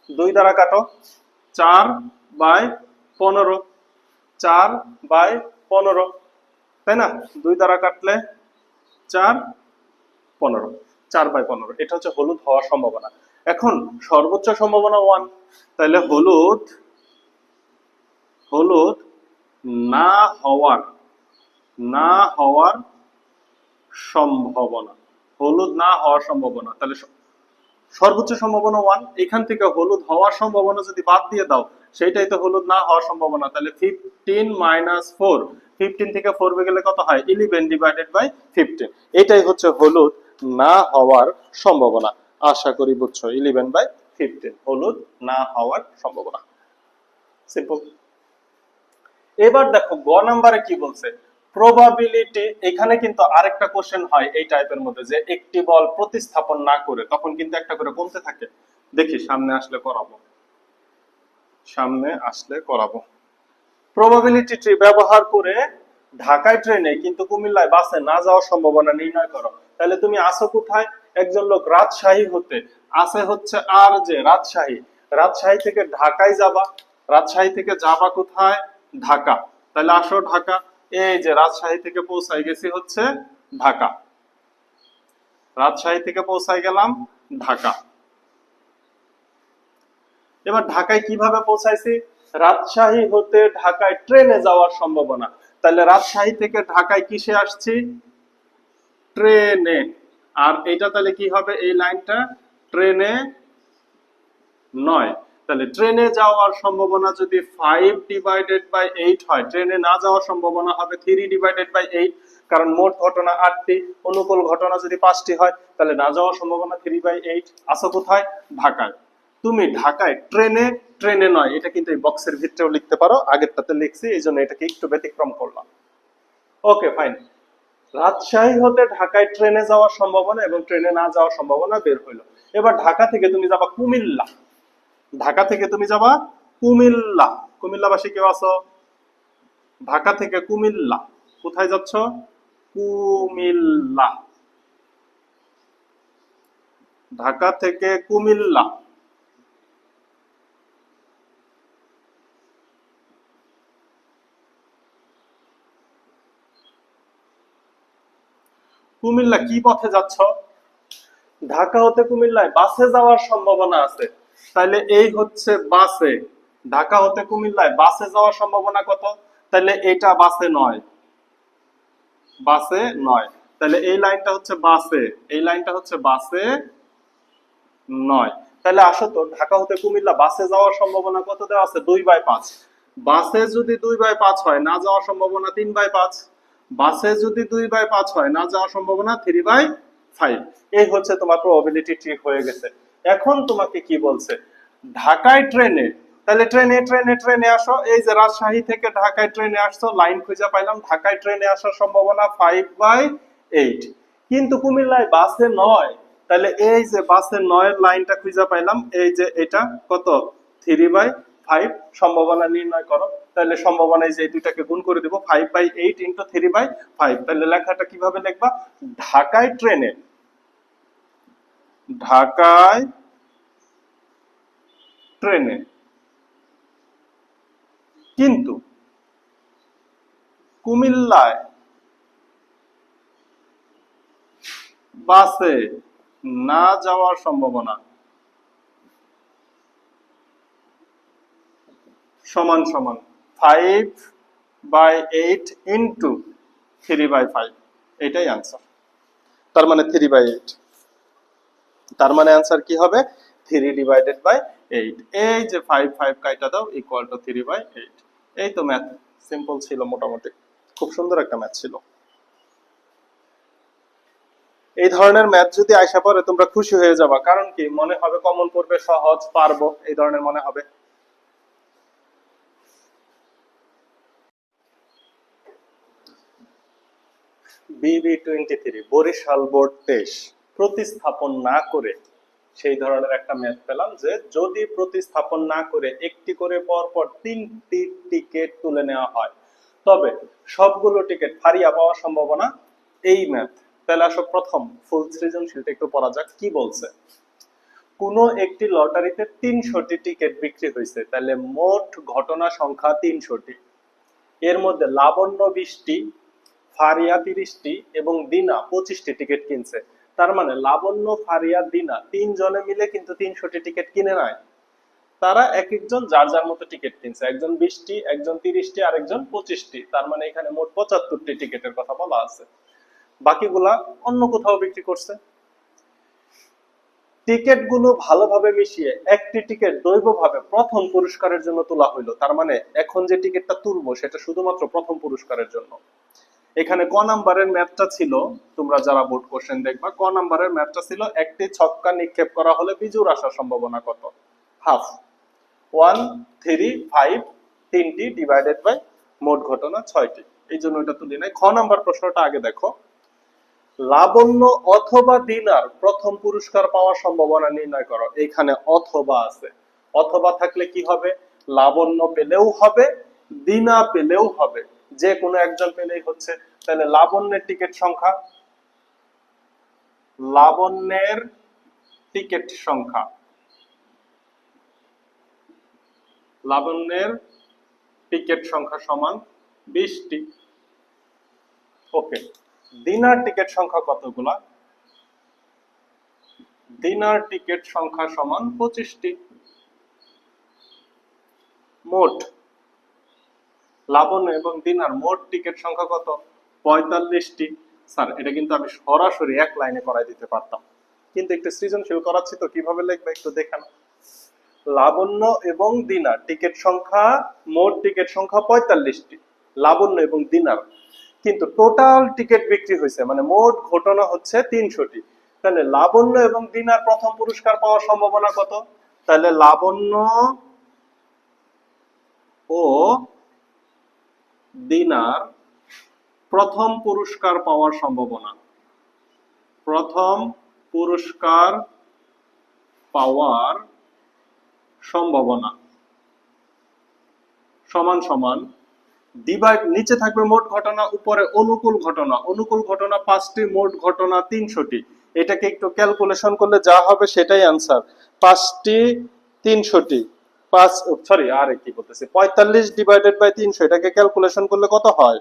2 দ্বারা কাটো, 4/15, 4/15, তাই না? 2 দ্বারা কাটলে 4 15, 4/15। এটা হচ্ছে হলুদ হওয়ার সম্ভাবনা। এখন সর্বোচ্চ সম্ভাবনা 1, তাহলে হলুদ না হওয়ার সম্ভাবনা, হলুদ না হওয়ার সম্ভাবনা। তাহলে সর্বোচ্চ সম্ভাবনা 1, এখান থেকে হলুদ হওয়ার সম্ভাবনা যদি বাদ দিয়ে দাও, সেটাই তো হলুদ না হওয়ার সম্ভাবনা। তাহলে 15 - 4, 15 থেকে 4 গেলে কত হয়? 11 / 15। এটাই হচ্ছে হলুদ না হওয়ার সম্ভাবনা। আশা করি বুঝছো, 11/15 হলুদ না হওয়ার সম্ভাবনা। সিম্পল। এবার দেখো গ নাম্বারে কি বলছে? প্রবাবিলিটি। এখানে কিন্তু আরেকটা কোশ্চেন হয় এই টাইপের মধ্যে, যে একটি বল প্রতিস্থাপন না করে তখন কিন্তু একটা করে কমতে থাকে। দেখি সামনে আসলে করাবো। প্রবাবিলিটি ট্রি ব্যবহার করে ঢাকায় ট্রেনে কিন্তু কুমিল্লায় বাসে না যাওয়ার সম্ভাবনা নির্ণয় করো। তাহলে তুমি আসো কোথায়? একজন লোক রাজশাহী হতে আসে হচ্ছে আর যে রাজশাহী থেকে ঢাকায় যাবা, রাজশাহী থেকে যাবা কোথায়? ঢাকা। তাহলে আসো ঢাকা, এই যে রাজশাহী থেকে পৌঁছাই গেছি হচ্ছে ঢাকা, রাজশাহী থেকে পৌঁছাই গেলাম ঢাকা। এবার ঢাকায় কিভাবে পৌঁছাইছি? রাজশাহী হতে ঢাকায় ট্রেনে যাওয়ার সম্ভাবনা। তাহলে রাজশাহী থেকে ঢাকায় কিসে আসছি? ট্রেনে। আর এটা তাহলে কি হবে? এই লাইনটা ট্রেনে নয়। তাহলে ট্রেনে যাওয়ার সম্ভাবনা যদি 5/8 হয়, ট্রেনে না যাওয়ার সম্ভাবনা হবে 3/8, কারণ মোট ঘটনা 8টি, অনুকূল ঘটনা যদি 5টি হয়, তাহলে না যাওয়ার সম্ভাবনা 3/8। আসো কোথায়? ঢাকায়। তুমি ঢাকায় ট্রেনে, ট্রেনে নয়, এটা কিন্তু এই বক্সের ভিতরেও লিখতে পারো, আগেরটাতে লিখছি, এই জন্য এটাকে একটু ব্যতিক্রম করলাম। Okay fine. রাজশাহী হতে ঢাকায় ট্রেনে যাওয়ার সম্ভাবনা এবং ট্রেনে না যাওয়ার সম্ভাবনা বের হইলো। এবার ঢাকা থেকে তুমি যাবা কুমিল্লা। ঢাকা থেকে তুমি যাবা কুমিল্লা। কুমিল্লাবাসী কেউ আছো? ঢাকা থেকে কুমিল্লা কোথায় যাচ্ছ? কুমিল্লা। ঢাকা থেকে কুমিল্লা। কুমিল্লা কি পথে যাচ্ছ? ঢাকা হতে কুমিল্লায় বাসে যাওয়ার সম্ভাবনা আছে, তাহলে এই হচ্ছে বাসে। ঢাকা হতে কুমিল্লায় বাসে যাওয়ার সম্ভাবনা কত? তাহলে এটা বাসে নয়, বাসে নয়। তাহলে এই লাইনটা হচ্ছে বাসে, এই লাইনটা হচ্ছে বাসে নয়। তাহলে আসো তো, ঢাকা হতে কুমিল্লা বাসে যাওয়ার সম্ভাবনা কত দেওয়া আছে? 2/5। বাসে যদি 2/5 হয়, না যাওয়ার সম্ভাবনা 3/5। বাসে যদি 2/5 হয়, না যাওয়ার সম্ভাবনা 3/5। এই হচ্ছে তোমার প্রবাবিলিটি ট্রিক হয়ে গেছে। এখন তোমাকে কি বলছে? ঢাকায় ট্রেনে, তাহলে ট্রেনে ট্রেনে ট্রেনে আসো। এই যে রাজশাহী থেকে ঢাকায় ট্রেনে আসছো, লাইন খুঁজে পাইলাম, ঢাকায় ট্রেনে আসার সম্ভাবনা 5/8। কিন্তু কুমিল্লায় বাসে নয়, তাহলে এই যে বাসে 9 লাইনটা খুঁজে পাইলাম, এই যে এটা কত? 3/5। সম্ভাবনা নির্ণয় করো। তাহলে সম্ভাবনা এই যে এই দুইটাকে গুণ করে দেব, 5/8 ইন্টু 3/5। তাহলে লেখাটা কিভাবে লিখবা? ঢাকায় ট্রেনে, ঢাকায় ট্রেনে কিন্তু কুমিল্লায় বাসে না যাওয়ার সম্ভাবনা সমান সমান 5/8 ইন্টু 3/5। এটাই আনসার। তার মানে 3/8। তার মানে আনসার কি হবে? 3/8। এই যে 5 কাইটা দাও, ইকুয়াল টু 3/8। এই তো ম্যাথ, সিম্পল ছিল মোটামুটি, খুব সুন্দর একটা ম্যাথ ছিল। এই ধরনের ম্যাথ যদি আইসা পড়ে তোমরা খুশি হয়ে যাবা, কারণ কি মনে হবে কমন পড়বে, সহজ, পারবো, এই ধরনের মনে হবে। BB23 বরিশাল বোর্ড টেস্ট প্রতিস্থাপন না করে সেই ধরনের একটা ম্যাথ পেলাম, যে যদি প্রতিস্থাপন না করে একটি করে পরপর 3টি টিকিট তুলে নেওয়া হয়, তবে সবগুলো টিকিট ফারিয়া পাওয়ার সম্ভাবনা। এই ম্যাথ। তাহলে আসো প্রথম ফুল সৃজনশীলটা একটু পড়া যাক। কি বলছে? কোনো একটি লটারিতে 300টি টিকিট বিক্রি হয়েছে, তাহলে মোট ঘটনা সংখ্যা 300টি। এর মধ্যে লাবণ্য 20টি, ফারিয়া 30টি এবং দিনা 25টি টিকিট কিনছে। তার মানে লাবণ্য, ফারিয়া, দিনা তিনজনে মিলে কিন্তু 300টি টিকিট কিনে নেয়। তারা এক একজন যার যার মতো টিকিট কিনছে, একজন 20টি, একজন 30টি, আর একজন 25টি। তার মানে এখানে মোট 75টি টিকিটের কথা বলা আছে। বাকিগুলা অন্য কোথাও বিক্রি করছে। টিকিট গুলো ভালোভাবে মিশিয়ে একটি টিকিট দৈবভাবে প্রথম পুরস্কারের জন্য তোলা হইলো। তার মানে এখন যে টিকিটটা তুলবো সেটা শুধুমাত্র প্রথম পুরস্কারের জন্য। এখানে ক নাম্বারের ম্যাথটা ছিল, তোমরা যারা বোর্ড কোশ্চেন দেখবা, ক নাম্বারের ম্যাথটা ছিল একটি ছক্কা নিক্ষেপ করা হলে বিজুর আসার সম্ভাবনা কত? হাফ। 1, 3, 5 তিনটি ডিভাইডেড বাই মোট ঘটনা 6টি। এই জন্য এটা তুলি নাই। খ নাম্বার প্রশ্নটা আগে দেখো। লাবণ্য অথবা দিনার প্রথম পুরস্কার পাওয়ার সম্ভাবনা নির্ণয় করো। এখানে অথবা আছে, অথবা থাকলে কি হবে? লাবণ্য পেলেও হবে, দিনা পেলেও হবে, যে কোনো একজন পেলেই হচ্ছে। তাহলে লাবণ্যের টিকিট সংখ্যা, লাবণ্যের টিকিট সংখ্যা, লাবণ্যের টিকিট সংখ্যা সমান 20টি। ওকে, দিনার টিকিট সংখ্যা কতগুলা? দিনার টিকিট সংখ্যা সমান 25টি। মোট লাবণ্য এবং দিনার মোট টিকিট সংখ্যা কত? 45টি। স্যার এটা কিন্তু আমি সরাসরি এক লাইনে করাই দিতে পারতাম, কিন্তু একটু সৃজনশীল করাচ্ছি তো, কিভাবে লিখবে একটু দেখেন। লাবণ্য এবং দিনার টিকিট সংখ্যা, মোট টিকিট সংখ্যা 45টি, লাবণ্য এবং দিনার, কিন্তু টোটাল টিকিট বিক্রি হয়েছে মানে মোট ঘটনা হচ্ছে 300টি। তাহলে লাবণ্য এবং দিনার প্রথম পুরস্কার পাওয়ার সম্ভাবনা কত? তাহলে লাবণ্য ও দিনার প্রথম পুরস্কার পাওয়ার সম্ভাবনা, প্রথম পুরস্কার পাওয়ার সম্ভাবনা সমান সমান ডিভাইড, নিচে থাকবে মোট ঘটনা, উপরে অনুকূল ঘটনা। অনুকূল ঘটনা 5টি, মোট ঘটনা 300টি। এটাকে একটু ক্যালকুলেশন করলে যা হবে সেটাই आंसर। 5টি 300টি, 5 সরি আরে কি বলতেছি, 45 ডিভাইডেড বাই 300, এটাকে ক্যালকুলেশন করলে কত হয়?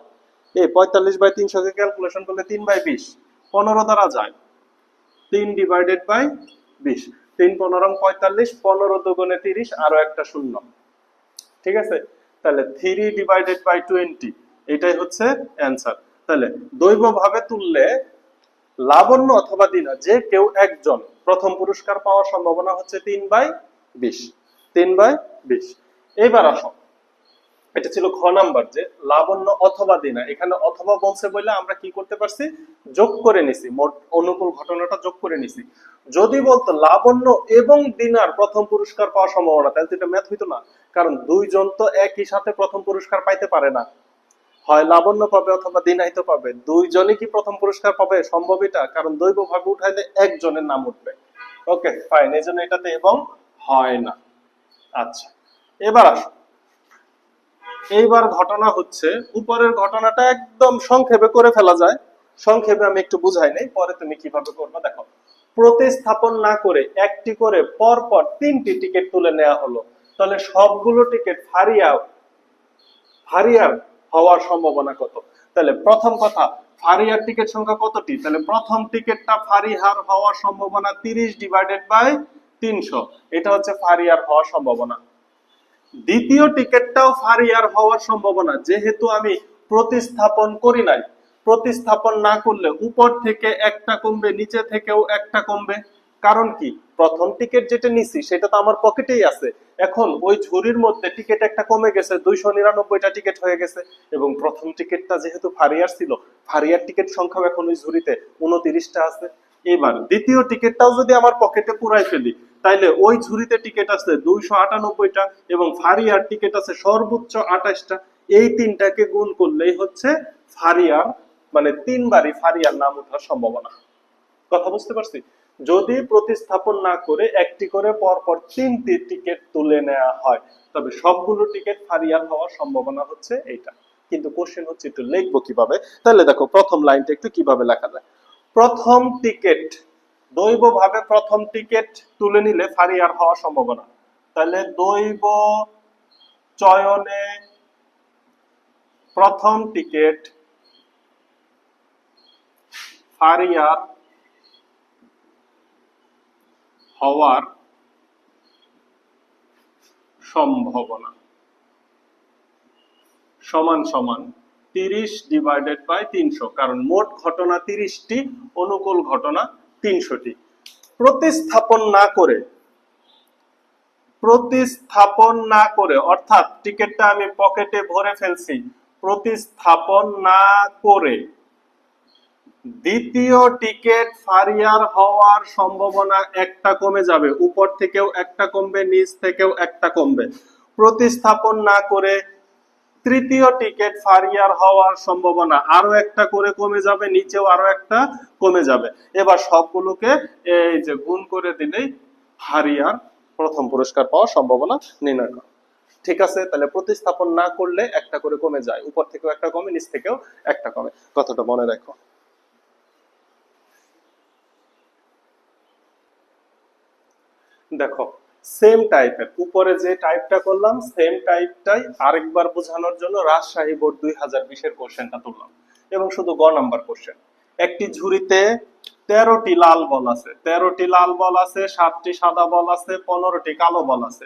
এই 45 বাই 300 কে ক্যালকুলেশন করলে 3 বাই 20, 15 দ্বারা যায়। 3 ডিভাইডেড বাই 20, 3 15 45, 15 দুগুণে 30, আরো একটা শূন্য। ঠিক আছে, তাহলে 3 ডিভাইডেড বাই 20, এটাই হচ্ছে অ্যানসার। তাহলে দৈবভাবে তুললে লাবণ্য অথবা দিনা যে কেউ একজন প্রথম পুরস্কার পাওয়ার সম্ভাবনা হচ্ছে 3 বাই 20, 3 বাই 20। এবার আসো, এটা ছিল খ নাম্বার, যে লাবণ্য অথবা দিনা, এখানে অথবা বলছে বলে আমরা কি করতে পারছি, যোগ করে নিছি, মোট অনুকূল ঘটনাটা যোগ করে নিছি। যদি বলতো লাবণ্য এবং দিনার প্রথম পুরস্কার পাওয়ার সম্ভাবনা, তাহলে তো এটা ম্যাথ হইতো না, কারণ দুইজন তো একই সাথে প্রথম পুরস্কার পাইতে পারে না, হয় লাবণ্য পাবে অথবা দিনাই তো পাবে, দুইজনই কি প্রথম পুরস্কার পাবে? সম্ভব এটা, কারণ দৈবভাবে উঠাইলে একজনের নাম উঠবে। ওকে ফাইন, এই জন্য এটাতে এবং হয় না। আচ্ছা এবার আসো, এইবার ঘটনা হচ্ছে, উপরের ঘটনাটা একদম সংক্ষেপে করে ফেলা যায়, সংক্ষেপে আমি একটু বুঝাই নেই, পরে তুমি কিভাবে করবে দেখো। প্রতিস্থাপন না করে একটি করে পরপর 3টি টিকিট তুলে নেওয়া হলো, তাহলে সবগুলো টিকিট ফারিয়ার হওয়ার সম্ভাবনা কত? তাহলে প্রথম কথা, ফারিয়ার টিকিট সংখ্যা কতটি? তাহলে প্রথম টিকিটটা ফারিহার হওয়ার সম্ভাবনা 30 ডিভাইডেড বাই 300, এটা হচ্ছে ফারিয়ার হওয়ার সম্ভাবনা। দ্বিতীয় টিকিটটাও ফারিয়ার হওয়ার সম্ভাবনা, যেহেতু আমি প্রতিস্থাপন করি নাই, প্রতিস্থাপন না করলে উপর থেকে একটা কমবে, নিচে থেকেও একটা কমবে। কারণ কি, প্রথম টিকিট যেটা নিছি সেটা তো আমার পকেটেই আছে, এখন ওই ঝুড়ির মধ্যে টিকিট একটা কমে গেছে, 299টা টিকিট হয়ে গেছে, এবং প্রথম টিকিটটা যেহেতু ফারিয়ার ছিল, ফারিয়ার টিকিট সংখ্যা এখন ওই ঝুড়িতে 29টা আছে। এবার দ্বিতীয় টিকিটটাও যদি আমার পকেটে পুরাই ফেলি, তাইলে ওই ঝুড়িতে টিকিট আছে 298টা এবং ফারিয়ার টিকিট আছে সর্বোচ্চ 28টা। এই তিনটাকে গুণ করলেই হচ্ছে ফারিয়ার, মানে 3বারই ফারিয়ার নাম ওঠার সম্ভাবনা। কথা বুঝতে পারছি? যদি প্রতিস্থাপন না করে একটি করে পরপর 3টি টিকিট তুলে নেওয়া হয়, তবে সবগুলো টিকিট ফারিয়ার হওয়ার সম্ভাবনা হচ্ছে এইটা। কিন্তু কোশ্চেন হচ্ছে একটু লিখবো কিভাবে, তাহলে দেখো প্রথম লাইনটা একটু কিভাবে লেখা যায়। প্রথম টিকিট, দৈবভাবে প্রথম টিকিট তুলে নিলে ফারিয়ার হওয়ার সম্ভাবনা, তাহলে দৈব চয়নে প্রথম টিকিট ফারিয়ার হওয়ার সম্ভাবনা সমান সমান 30 ডিভাইডেড বাই 300, কারণ মোট ঘটনা 30টি, অনুকূল ঘটনা 300টি। প্রতিস্থাপন না করে অর্থাৎ টিকিটটা আমি পকেটে ভরে ফেলছি, প্রতিস্থাপন না করে দ্বিতীয় টিকিট ফারিয়ার হওয়ার সম্ভাবনা একটা কমে যাবে, উপর থেকেও একটা কমবে, নিচ থেকেও একটা কমবে। প্রতিস্থাপন না করে তৃতীয় টিকিট ফারিয়ার হওয়ার সম্ভাবনা আরো একটা করে কমে যাবে, নিচেও আরো একটা কমে যাবে। এবার সবগুলোকে এই যে গুণ করে দিলেই ফারিয়ার প্রথম পুরস্কার পাওয়ার সম্ভাবনা নির্ণয় করা। ঠিক আছে, তাহলে প্রতিস্থাপন না করলে একটা করে কমে যায়, উপর থেকেও একটা কমে, নিচ থেকেও একটা কমে, কথাটা মনে রাখো। দেখো সেম টাইপের, উপরে যে টাইপটা করলাম সেম টাইপটাই আরেকবার বোঝানোর জন্য রাজশাহী বোর্ড 2020-এর কোশ্চেনটা তুললাম, এবং শুধু গ নাম্বার কোশ্চেন। একটি ঝুড়িতে 13টি লাল বল আছে, 13টি লাল বল আছে, 7টি সাদা বল আছে, 15টি কালো বল আছে।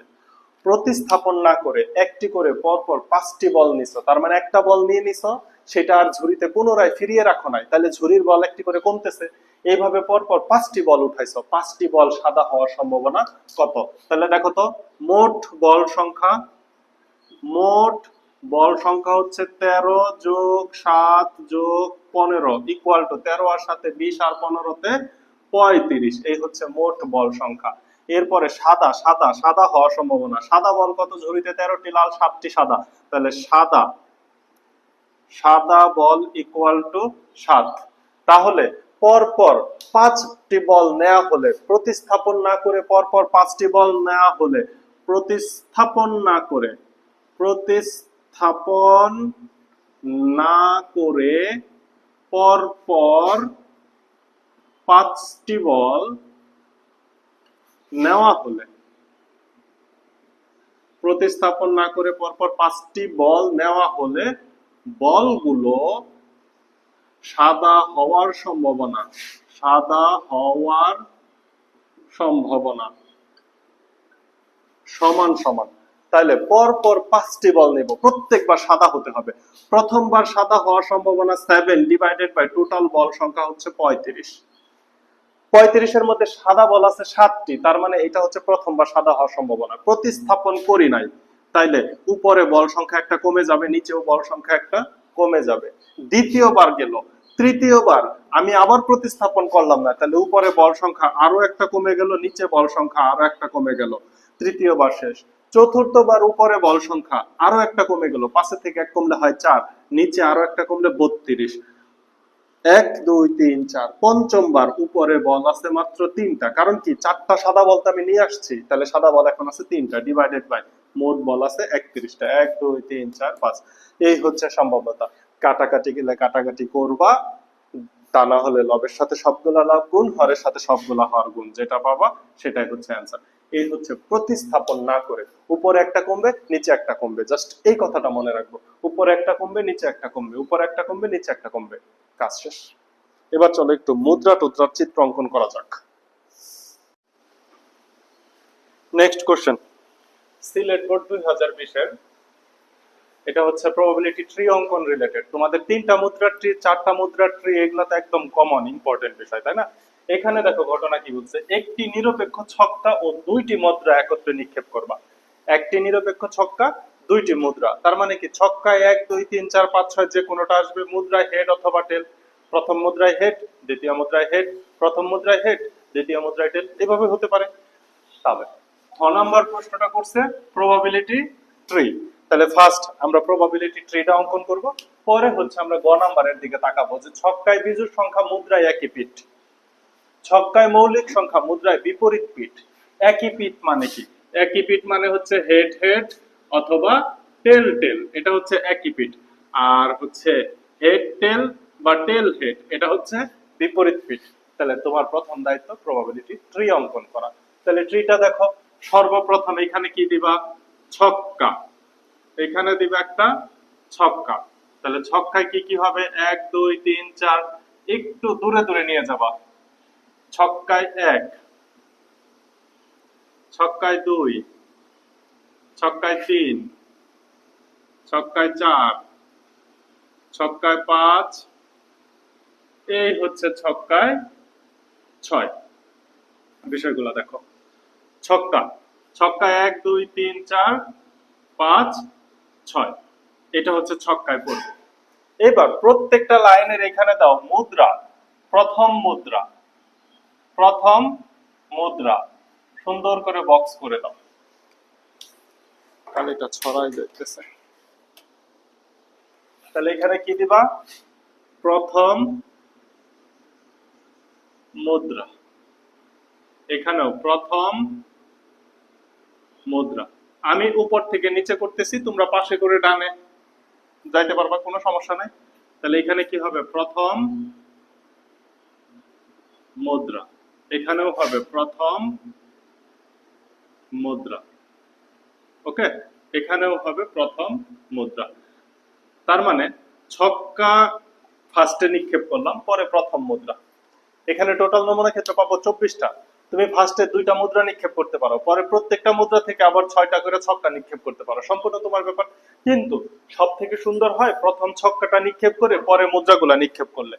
প্রতিস্থাপন না করে একটি করে পরপর 5টি বল নিছো, তার মানে একটা বল নিয়ে নিছো, সেটা আর ঝুড়িতে পুনরায় ফিরিয়ে রাখো নাই, তাহলে ঝুড়ির বল একটি করে কমতেছে। এইভাবে পরপর 5টি বল উঠাইছো, 5টি বল সাদা হওয়ার সম্ভাবনা কত? তাহলে দেখো তো, মোট বল সংখ্যা, মোট বল সংখ্যা হচ্ছে 13 যোগ 7 যোগ 15 ইকুয়াল টু 13 আর 7 20 আর 15 তে 35। এই হচ্ছে মোট বল সংখ্যা। এরপরে সাদা, সাদা সাদা হওয়ার সম্ভাবনা, সাদা বল কত? ঝুড়িতে 13টি লাল 7টি সাদা, তাহলে সাদা, সাদা বল ইকুয়াল টু 7। তাহলে পরপর 5টি বল নেওয়া হলে, প্রতিস্থাপন না করে পরপর 5টি বল নেওয়া হলে, প্রতিস্থাপন না করে, প্রতিস্থাপন না করে পরপর 5টি বল নেওয়া হলে, প্রতিস্থাপন না করে পরপর 5টি বল নেওয়া হলে বলগুলো সাদা হওয়ার সম্ভাবনা, সাদা হওয়ার সম্ভাবনা সমান সমান। তাহলে পরপর 5টি বল নেব, প্রত্যেকবার সাদা হতে হবে। প্রথমবার সাদা হওয়ার সম্ভাবনা 7 ডিভাইডেড বাই টোটাল বল সংখ্যা হচ্ছে 35। 35 মধ্যে সাদা বল আছে 7টি, তার মানে এটা হচ্ছে প্রথমবার সাদা হওয়ার সম্ভাবনা। প্রতিস্থাপন করি নাই, তাইলে উপরে বল সংখ্যা একটা কমে যাবে, নিচেও বল সংখ্যা একটা কমে যাবে। দ্বিতীয়বার গেল, তৃতীয়বার আমি আবার প্রতিস্থাপন করলাম না, তাহলে উপরে বল সংখ্যা আরো একটা কমে গেল, নিচে বল সংখ্যা আরো একটা কমে গেল। তৃতীয়বার শেষ। চতুর্থবার উপরে বল সংখ্যা আরো একটা কমে গেল, 5 থেকে 1 কমলে হয় 4, নিচে আরো একটা কমলে 32। 1 2 3 4, পঞ্চমবার উপরে বল আছে মাত্র 3টা, কারণ কি 4টা সাদা বল তো আমি নিয়ে আসছি, তাহলে সাদা বল এখন আছে 3টা ডিভাইডেড বাই মোট বল আছে 31টা। 1 2 3 4 5, এই হচ্ছে সম্ভাব্যতা। কাটাকাটি গেলে কাটাকাটি করবা, তা না হলে লবের সাথে সবগুলা লাভ গুণ, হরের সাথে সবগুলা হর গুণ, যেটা পাবা সেটাই হচ্ছে অ্যান্সার। এই হচ্ছে প্রতিস্থাপন না করে উপরে একটা কমবে নিচে একটা কমবে, জাস্ট এই কথাটা মনে রাখবো। উপরে একটা কমবে নিচে একটা কমবে, উপরে একটা কমবে নিচে একটা কমবে, কাজ শেষ। এবার চলো একটু মুদ্রা টুদ্রার চিত্র অঙ্কন করা যাক। নেক্সট কোশ্চেন, সিলেট বোর্ড 2020 এর, এটা হচ্ছে প্রবাবিলিটি ট্রি অঙ্কন রিলেটেড। তোমাদের 3টা মুদ্রার ট্রি, 4টা মুদ্রার ট্রি, এগুলো তো একদম কমন ইম্পর্টেন্ট বিষয়, তাই না? এখানে দেখো ঘটনা কি বলছে, একটি নিরপেক্ষ ছক্কা ও 2টি মুদ্রা একত্রে নিক্ষেপ করবা। একটি নিরপেক্ষ ছক্কা, 2টি মুদ্রা, তার মানে কি ছক্কায় 1 2 3 4 5 6 যে কোনোটা আসবে, মুদ্রায় হেড অথবা টেল। প্রথম মুদ্রায় হেড, দ্বিতীয় মুদ্রায় হেড, প্রথম মুদ্রায় হেড, দ্বিতীয় মুদ্রায় টেল, এভাবে হতে পারে। তাহলে খ নাম্বার প্রশ্নটা করছে প্রবাবিলিটি ট্রি, তাহলে ফার্স্ট আমরা প্রবাবিলিটি ট্রিটা অঙ্কন করব, পরে হচ্ছে আমরা গ নাম্বারের দিকে তাকাবো যে ছক্কায় বিজোড় সংখ্যা মুদ্রায় একই পিঠ, ছক্কায় মৌলিক সংখ্যা মুদ্রায় বিপরীত পিঠ। একই পিঠ মানে কি? একই পিঠ মানে হচ্ছে হেড হেড অথবা টেল টেল, এটা হচ্ছে একই পিঠ। আর হচ্ছে হেড টেল বা টেল হেড, এটা হচ্ছে বিপরীত পিঠ। তাহলে তোমার প্রথম দায়িত্ব প্রবাবিলিটি ট্রি অঙ্কন করা। তাহলে ট্রিটা দেখো, সর্বপ্রথম এখানে কি দিবা? ছক্কা, এখানে দিবা একটা ছক্কা। তাহলে ছক্কায় কি কি হবে? 1 2 3 4, একটু দূরে দূরে নিয়ে যাবা। ছক্কায় 1, ছক্কায় 2, ছক্কায় 3, ছক্কায় 4, ছক্কায় 5, এই হচ্ছে ছক্কায় 6। বিষয়গুলো দেখো, ছক্কা, ছক্কায় 1 2 3 4 5 6, এটা হচ্ছে ছক্কায় পড়বে। এবার প্রত্যেকটা লাইনের এখানে দাও মুদ্রা, প্রথম মুদ্রা, প্রথম মুদ্রা, সুন্দর করে বক্স করে দাও, তাহলে এটা ছড়াই যাইতেছে। তাহলে এখানে কি দিবা? প্রথম মুদ্রা, এখানেও প্রথম মুদ্রা। আমি উপর থেকে নিচে করতেছি, তোমরা পাশে করে ডানে যাইতে পারবা, কোনো সমস্যা নাই। তাহলে এখানে কি হবে? প্রথম মুদ্রা, এখানেও হবে প্রথম মুদ্রা, ওকে, এখানেও হবে প্রথম মুদ্রা। তার মানে ছক্কা ফার্স্টে নিক্ষেপ করলাম, পরে প্রথম মুদ্রা। এখানে টোটাল নমুনা ক্ষেত্র পাবো 24টা, তুমি ফার্স্টে 2টা মুদ্রা নিক্ষেপ করতে পারো, পরে প্রত্যেকটা মুদ্রা থেকে আবার 6টা করে ছক্কা নিক্ষেপ করতে পারো, সম্পূর্ণ তোমার ব্যাপার। কিন্তু সব থেকে সুন্দর হয় প্রথম ছক্কাটা নিক্ষেপ করে পরে মুদ্রাগুলা নিক্ষেপ করলে।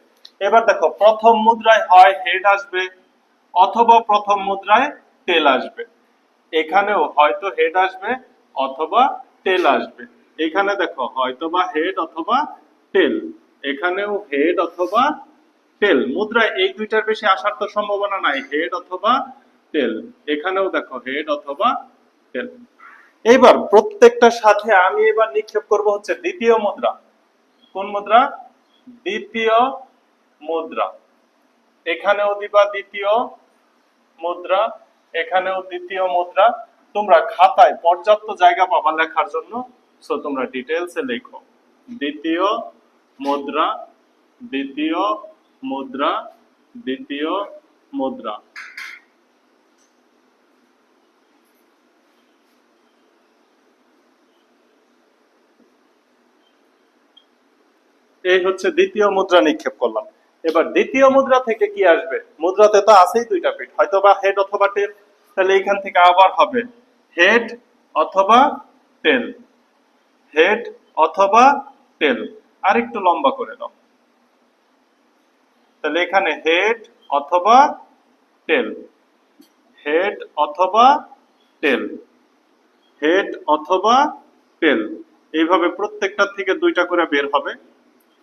এবার দেখো প্রথম মুদ্রায় হয় হেড আসবে অথবা প্রথম মুদ্রায় টেল আসবে। এখানেও হয়তো হেড আসবে অথবা টেল আসবে। এখানে দেখো হয়তোবা হেড অথবা টেল, এখানেও হেড অথবা টেল। মুদ্রায় এই দুইটার বেশি আসার তো সম্ভাবনা নাই, হেড অথবা টেল। এখানেও দেখো হেড অথবা টেল। এইবার প্রত্যেকটার সাথে আমি এবার নিক্ষেপ করব হচ্ছে দ্বিতীয় মুদ্রা। কোন মুদ্রা? দ্বিতীয় মুদ্রা। এখানেও দিবা দ্বিতীয় মুদ্রা, এখানেও দ্বিতীয় মুদ্রা। তোমরা খাতায় পর্যাপ্ত জায়গা পাবা লেখার জন্য, সো তোমরা ডিটেইলসে লেখো দ্বিতীয় মুদ্রা, দ্বিতীয় মুদ্রা, দ্বিতীয় মুদ্রা। এই হচ্ছে দ্বিতীয় মুদ্রা নিক্ষেপ করলাম। এবার দ্বিতীয় মুদ্রা থেকে কি আসবে? মুদ্রাতে তো আছেই 2টা পিঠ, হয়তো বা হেড অথবা টেল। তাহলে এখান থেকে আবার হবে হেড অথবা টেল, হেড অথবা টেল। আর একটু লম্বা করে দাও। তাহলে এখানে হেড অথবা টেল, হেড অথবা টেল, হেড অথবা টেল। এইভাবে প্রত্যেকটা থেকে 2টা করে বের হবে,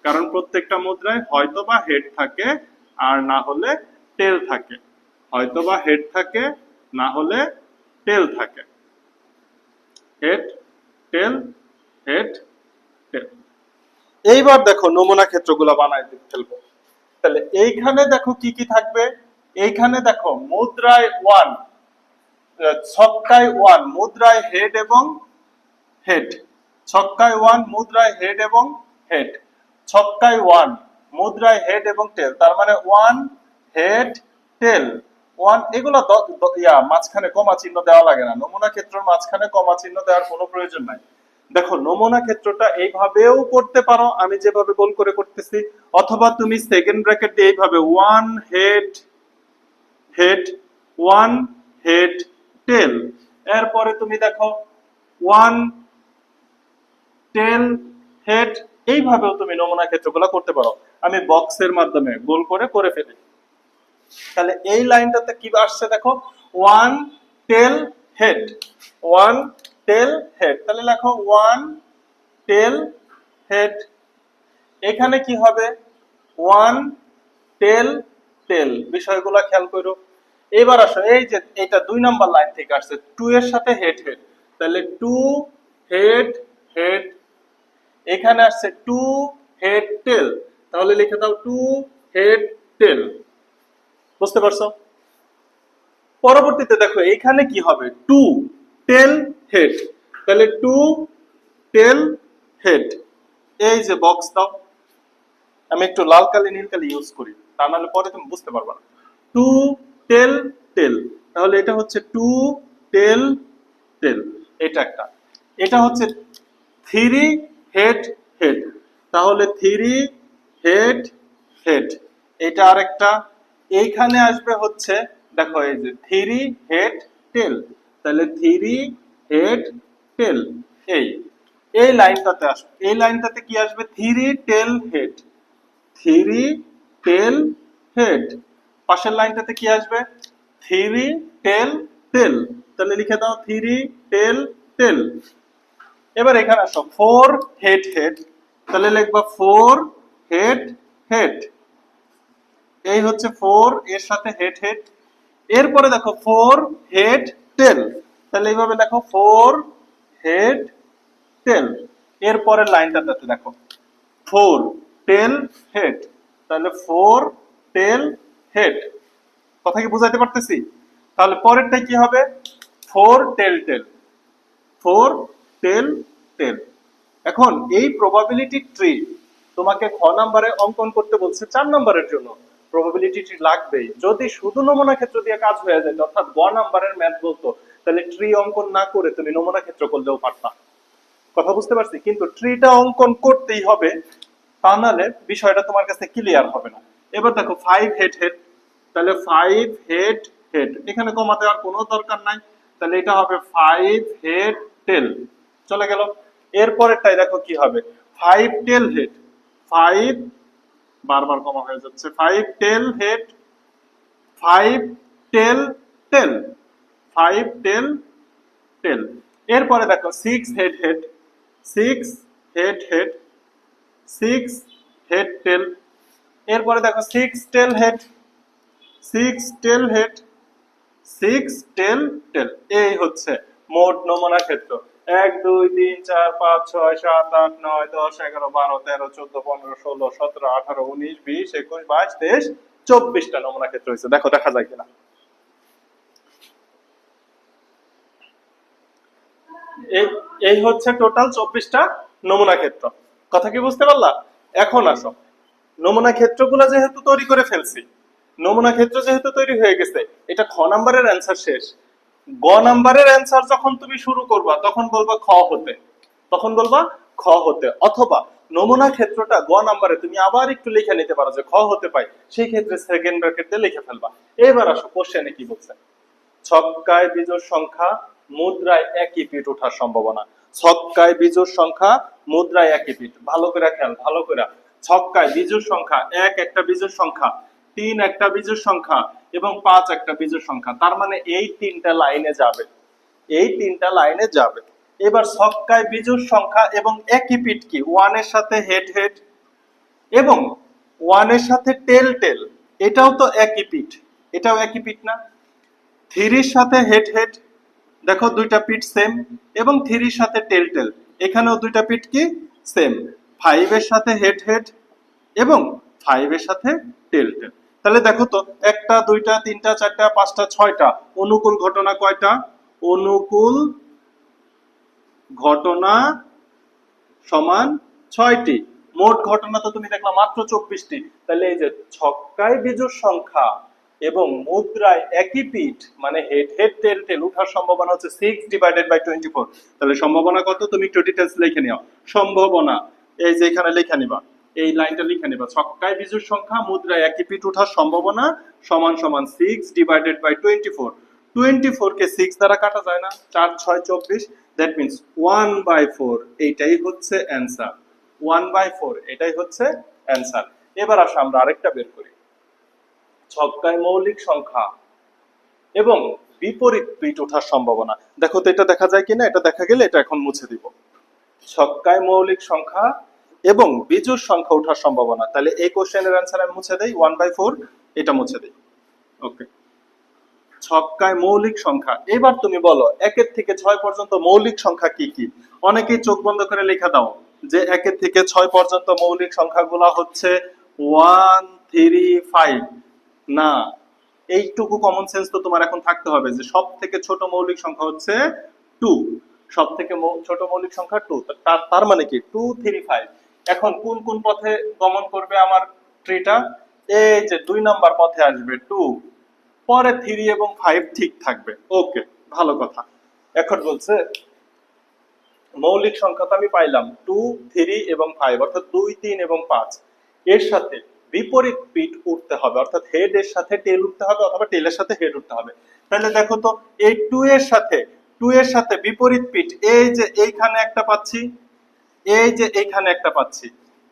কারণ প্রত্যেকটা মুদ্রায় হয়তোবা হেড থাকে আর না হলে টেল থাকে, হয়তোবা হেড থাকে না হলে টেল থাকে। হেড টেল, হেড টেল। এইবার দেখো নমুনা ক্ষেত্রগুলো বানাই ফেলবো। তাহলে এইখানে দেখো কি কি থাকবে। এইখানে দেখো মুদ্রায় 1, ছক্কায় 1, মুদ্রায় হেড এবং হেড, ছক্কায় 1, মুদ্রায় হেড এবং হেড, ছক্কায় 1, মুদ্রায় হেড এবং টেল। তার মানে 1 হেড টেল 1। এগুলো মাঝখানে কমা চিহ্ন দেওয়া লাগে না, নমুনা ক্ষেত্রের মাঝখানে কমা চিহ্ন দেওয়ার কোনো প্রয়োজন নাই। দেখো নমুনা ক্ষেত্রটা এইভাবেও করতে পারো, আমি যেভাবে গোল করে করতেছি, অথবা তুমি সেকেন্ড ব্র্যাকেট দিয়ে এইভাবে 1 হেড হেড, 1 হেড টেল। এরপরে তুমি দেখো 1 টেল হেড। এইভাবেও তুমি নমুনা ক্ষেত্রগুলো করতে পারো। আমি বক্সের মাধ্যমে গোল করে করে ফেলি। তাহলে এই লাইনটাতে কি আসছে দেখো 1 টেল হেড, 1 টেল হেড। তাহলে লেখো 1 টেল হেড। এখানে কি হবে 1 টেল টেল। বিষয়গুলো খেয়াল করো। এবার আসো এই যে এটা 2 নাম্বার লাইন থেকে আসছে 2 এর সাথে হেড হেড, তাহলে 2 হেড হেড। এখানে আসছে 2 হেড টেল, তাহলে লিখে দাও 2 হেড টেল। বুঝতে পারছো? পরবর্তীতে দেখো এখানে কি হবে 2 টেল হেড, তাহলে 2 টেল হেড। এই যে বক্স দাও, আমি একটু লাল কালি নীল কালি ইউজ করি, তা নাহলে পরে তুমি বুঝতে পারবে না। 2 টেল টেল, তাহলে এটা হচ্ছে 2 টেল টেল। এটা একটা। এটা হচ্ছে 3 হেড হেড, তাহলে 3 হেড হেড। এটা আরেকটা। এইখানে আসবে হচ্ছে দেখো এই যে 3 হেড টেল, তাহলে 3 হেড টেল। এই এই লাইনটাতে আসবে, এই লাইনটাতে কি আসবে 3 টেল হেড, 3 টেল হেড। পাশের লাইনটাতে কি আসবে 3 টেল টেল, তাহলে লিখে দাও 3 টেল টেল। এবার এখানে আসো 4 হেড হেড, তাহলে লিখবা 4 হেড হেড। এই হচ্ছে 4 এর সাথে হেড হেড। এরপরে দেখো 4 হেড টেল, তাহলে এইভাবে দেখো 4 হেড টেল। এরপরের লাইনটাতে দেখো 4 টেল হেড, তাহলে 4 টেল হেড। কথা কি বুঝাইতে পারতেছি? তাহলে পরেরটা কি হবে 4 টেল টেল, 4 টেল টেল। এখন এই প্রবাবিলিটি ট্রি তোমাকে খ নাম্বারে অঙ্কন করতে বলছে 4 নাম্বারের জন্য। প্রবাবিলিটি ট্রি লাগবেই। যদি শুধু নমুনা ক্ষেত্র দিয়ে কাজ হয়ে যায়, অর্থাৎ গ নাম্বারের ম্যাথ বলতো, তাহলে ট্রি অঙ্কন না করে তুমি নমুনা ক্ষেত্র করলেও পারতা। কথা বুঝতে পারছি? কিন্তু ট্রিটা অঙ্কন করতেই হবে, তা নাহলে বিষয়টা তোমার কাছে ক্লিয়ার হবে না। এবার দেখো 5 হেড হেড, তাহলে 5 হেড হেড, এখানে কমা দেওয়ার কোনো দরকার নাই, তাহলে এটা হবে 5 হেড টেল, চলে গেল। এরপরেরটাই দেখো কি হবে, 5 টেল হেড, 5 বারবার কমা হয়ে যাচ্ছে, 5 টেল হেড, 5 টেল টেল, 5 টেল টেল। এরপরে দেখো 6 head head, 6 head head, 6 head টেল। এরপরে দেখো 6 টেল হেড, 6 টেল হেড, 6 টেল টেল। এই হচ্ছে মোট নমুনা ক্ষেত্র। 1 2 3 4 5 6 7 8 9 10 11 12 13 14 15 16 17 18 19 20 21 22 23 24টা নমুনা ক্ষেত্র হয়েছে। দেখো দেখা যায় কিনা। এই এই হচ্ছে টোটাল 24টা নমুনা ক্ষেত্র। কথা কি বুঝতে পারলা? এখন আসো, নমুনা ক্ষেত্রগুলো যেহেতু তৈরি করে ফেলছি, নমুনা ক্ষেত্র যেহেতু তৈরি হয়ে গেছে, এটা খ নাম্বারের অ্যান্সার শেষ। গ নাম্বারের অ্যান্সার যখন তুমি শুরু করবা তখন বলবা খ হতে, তখন বলবা খ হতে, অথবা নমুনা ক্ষেত্রটা গ নাম্বারে তুমি আবার একটু লিখে নিতে পারো যে খ হতে পাই, সেই ক্ষেত্রে সেকেন্ড ব্র্যাকেট দিয়ে লিখে ফেলবা। এবার আসো কোশ্চেনে কি বলছে, ছক্কায় বিজোড় সংখ্যা মুদ্রায় একই পিঠ ওঠার সম্ভাবনা। ছক্কায় বিজোড় সংখ্যা মুদ্রায় একই পিঠ, ভালো করে খেয়াল, ভালো করে। ছক্কায় বিজোড় সংখ্যা, 1 একটা বিজোড় সংখ্যা, 3 একটা বিজোড় সংখ্যা এবং 5 একটা বিজোড় সংখ্যা, তার মানে এই তিনটা লাইনে যাবে, এই তিনটা লাইনে যাবে। এবার ছক্কায় বিজোড় সংখ্যা এবং একই পিঠ কি, 1 এর সাথে হেড হেড এবং 1 এর সাথে টেল টেল, এটাও তো একই পিঠ, এটাও একই পিঠ না? 3 এর সাথে হেড হেড, দেখো দুইটা পিঠ সেম, এবং 3 এর সাথে টেল টেল, এখানেও দুইটা পিঠ কি সেম। 5 এর সাথে হেড হেড এবং 5 এর সাথে টেল টেল। তাহলে দেখো তো, একটা দুইটা তিনটা চারটা পাঁচটা ছয়টা, অনুকূল ঘটনা কয়টা? অনুকূল ঘটনা সমান 6টি। মোট ঘটনা তো তুমি দেখলা মাত্র 24টি। তাহলে এই যে ছক্কায় বিজোড় সংখ্যা এবং মুদ্রায় একই পিঠ, মানে হেড হেড টেল টেল উঠার সম্ভাবনা হচ্ছে 6/24। তাহলে সম্ভাবনা কত? তুমি একটু ডিটেইলস লিখে নিও। সম্ভাবনা এই যে এখানে লিখে নিবা, এই লাইনটা লিখে নিবা, ছক্কায় বিজোড় সংখ্যা মুদ্রায় একই পিঠ ওঠার সম্ভাবনা সমান সমান 6/24। 24 কে 6 দ্বারা কাটা যায় না, 4 6 24, দ্যাট মিন্স 1/4, এইটাই হচ্ছে অ্যান্সার। 1/4 এটাই হচ্ছে অ্যান্সার। এবার আসো আমরা আরেকটা বের করি, ছক্কায় মৌলিক সংখ্যা এবং বিপরীত পিঠ ওঠার সম্ভাবনা। দেখো তো এটা দেখা যায় কিনা, এটা দেখা গেলে এটা এখন মুছে দিব। ছক্কায় মৌলিক সংখ্যা এবং বিজোড় সংখ্যা ওঠার সম্ভাবনা, তাহলে এই কোশ্চেনের অ্যান্সার আমি মুছে দেই, 1/4 এটা মুছে দেই। ওকে, ছক্কায় মৌলিক সংখ্যা। এবার তুমি বলো 1 থেকে 6 পর্যন্ত মৌলিক সংখ্যা কি কি? অনেকেই চোখ বন্ধ করে লেখা দাও যে 1 থেকে 6 পর্যন্ত মৌলিক সংখ্যাগুলো হচ্ছে 1 3 5। না, এইটুকু কমন সেন্স তো তোমার এখন থাকতে হবে যে সব থেকে ছোট মৌলিক সংখ্যা হচ্ছে 2, সব থেকে ছোট মৌলিক সংখ্যা 2, তার মানে কি 2 3 5। এখন কোন কোন পথে গমন করবে আমার ট্রিটা? এই যে 2 নাম্বার পথে আসবে 2, পরে 3 এবং 5 ঠিক থাকবে। ওকে, ভালো কথা। এখন বলছে মৌলিক সংখ্যা তো আমি পাইলাম 2 3 এবং 5, অর্থাৎ 2 3 এবং 5, এর সাথে বিপরীত পিঠ উঠতে হবে, অর্থাৎ হেড এর সাথে টেল উঠতে হবে অথবা টেলের সাথে হেড উঠতে হবে। তাহলে দেখো তো, এই 2 এর সাথে বিপরীত পিঠ, এই যে এইখানে একটা পাচ্ছি, এই যে এইখানে একটা পাচ্ছি,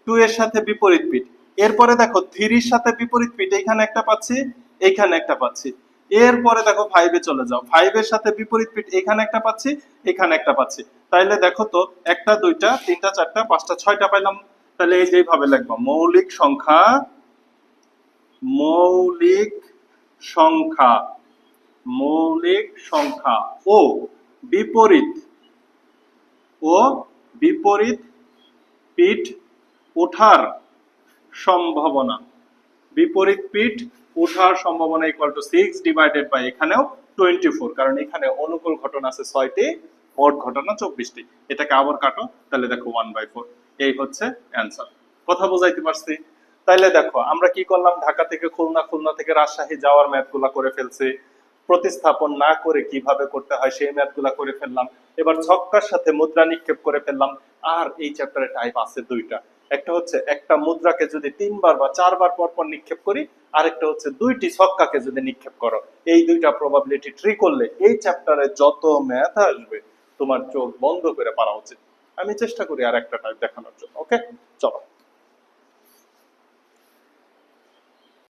2 এর সাথে বিপরীত পিঠ। এরপরে দেখো 3 এর সাথে বিপরীত পিঠ, এইখানে একটা পাচ্ছি, এইখানে একটা পাচ্ছি। এরপরে দেখো 5 এ চলে যাও, 5 এর সাথে বিপরীত পিঠ, এখানে একটা পাচ্ছি, এখানে একটা পাচ্ছি। তাইলে দেখো তো, একটা দুইটা তিনটা চারটা পাঁচটা ছয়টা পাইলাম। তাহলে এই যেভাবে লিখবা, মৌলিক সংখ্যা, মৌলিক সংখ্যা, মৌলিক সংখ্যা ও বিপরীত, ও বিপরীত পিঠ ওঠার সম্ভাবনা, বিপরীত পিঠ ওঠার সম্ভাবনা ইকুয়াল টু 6/, এখানেও 24, কারণ এখানে অনুকূল ঘটনা আছে 6টি, মোট ঘটনা 24টি। এটাকে আবার কাটো, তাহলে দেখো 1/4, এই হচ্ছে অ্যান্সার। কথা বুঝাইতে পারছি? তাইলে দেখো আমরা কি করলাম, ঢাকা থেকে খুলনা, খুলনা থেকে রাজশাহী যাওয়ার ম্যাথগুলা করে ফেলছি, প্রতিস্থাপন না করে কিভাবে করতে হয় সেই ম্যাথগুলা করে ফেললাম। এবার ছক্কার সাথে মুদ্রা নিক্ষেপ করে ফেললাম। আর এই চ্যাপ্টারে টাইপ আছে 2টা, একটা হচ্ছে একটা মুদ্রাকে যদি 3 বার বা 4 বার পর পর নিক্ষেপ করি, আরেকটা হচ্ছে 2টি ছক্কাকে যদি নিক্ষেপ করো। এই 2টা প্রবাবিলিটি ট্রি করলে এই চ্যাপ্টারে যত ম্যাথ আসবে তোমার চোখ বন্ধ করে পারা উচিত। আমি চেষ্টা করি আর একটা টাইপ দেখানোর জন্য। ওকে, চলো।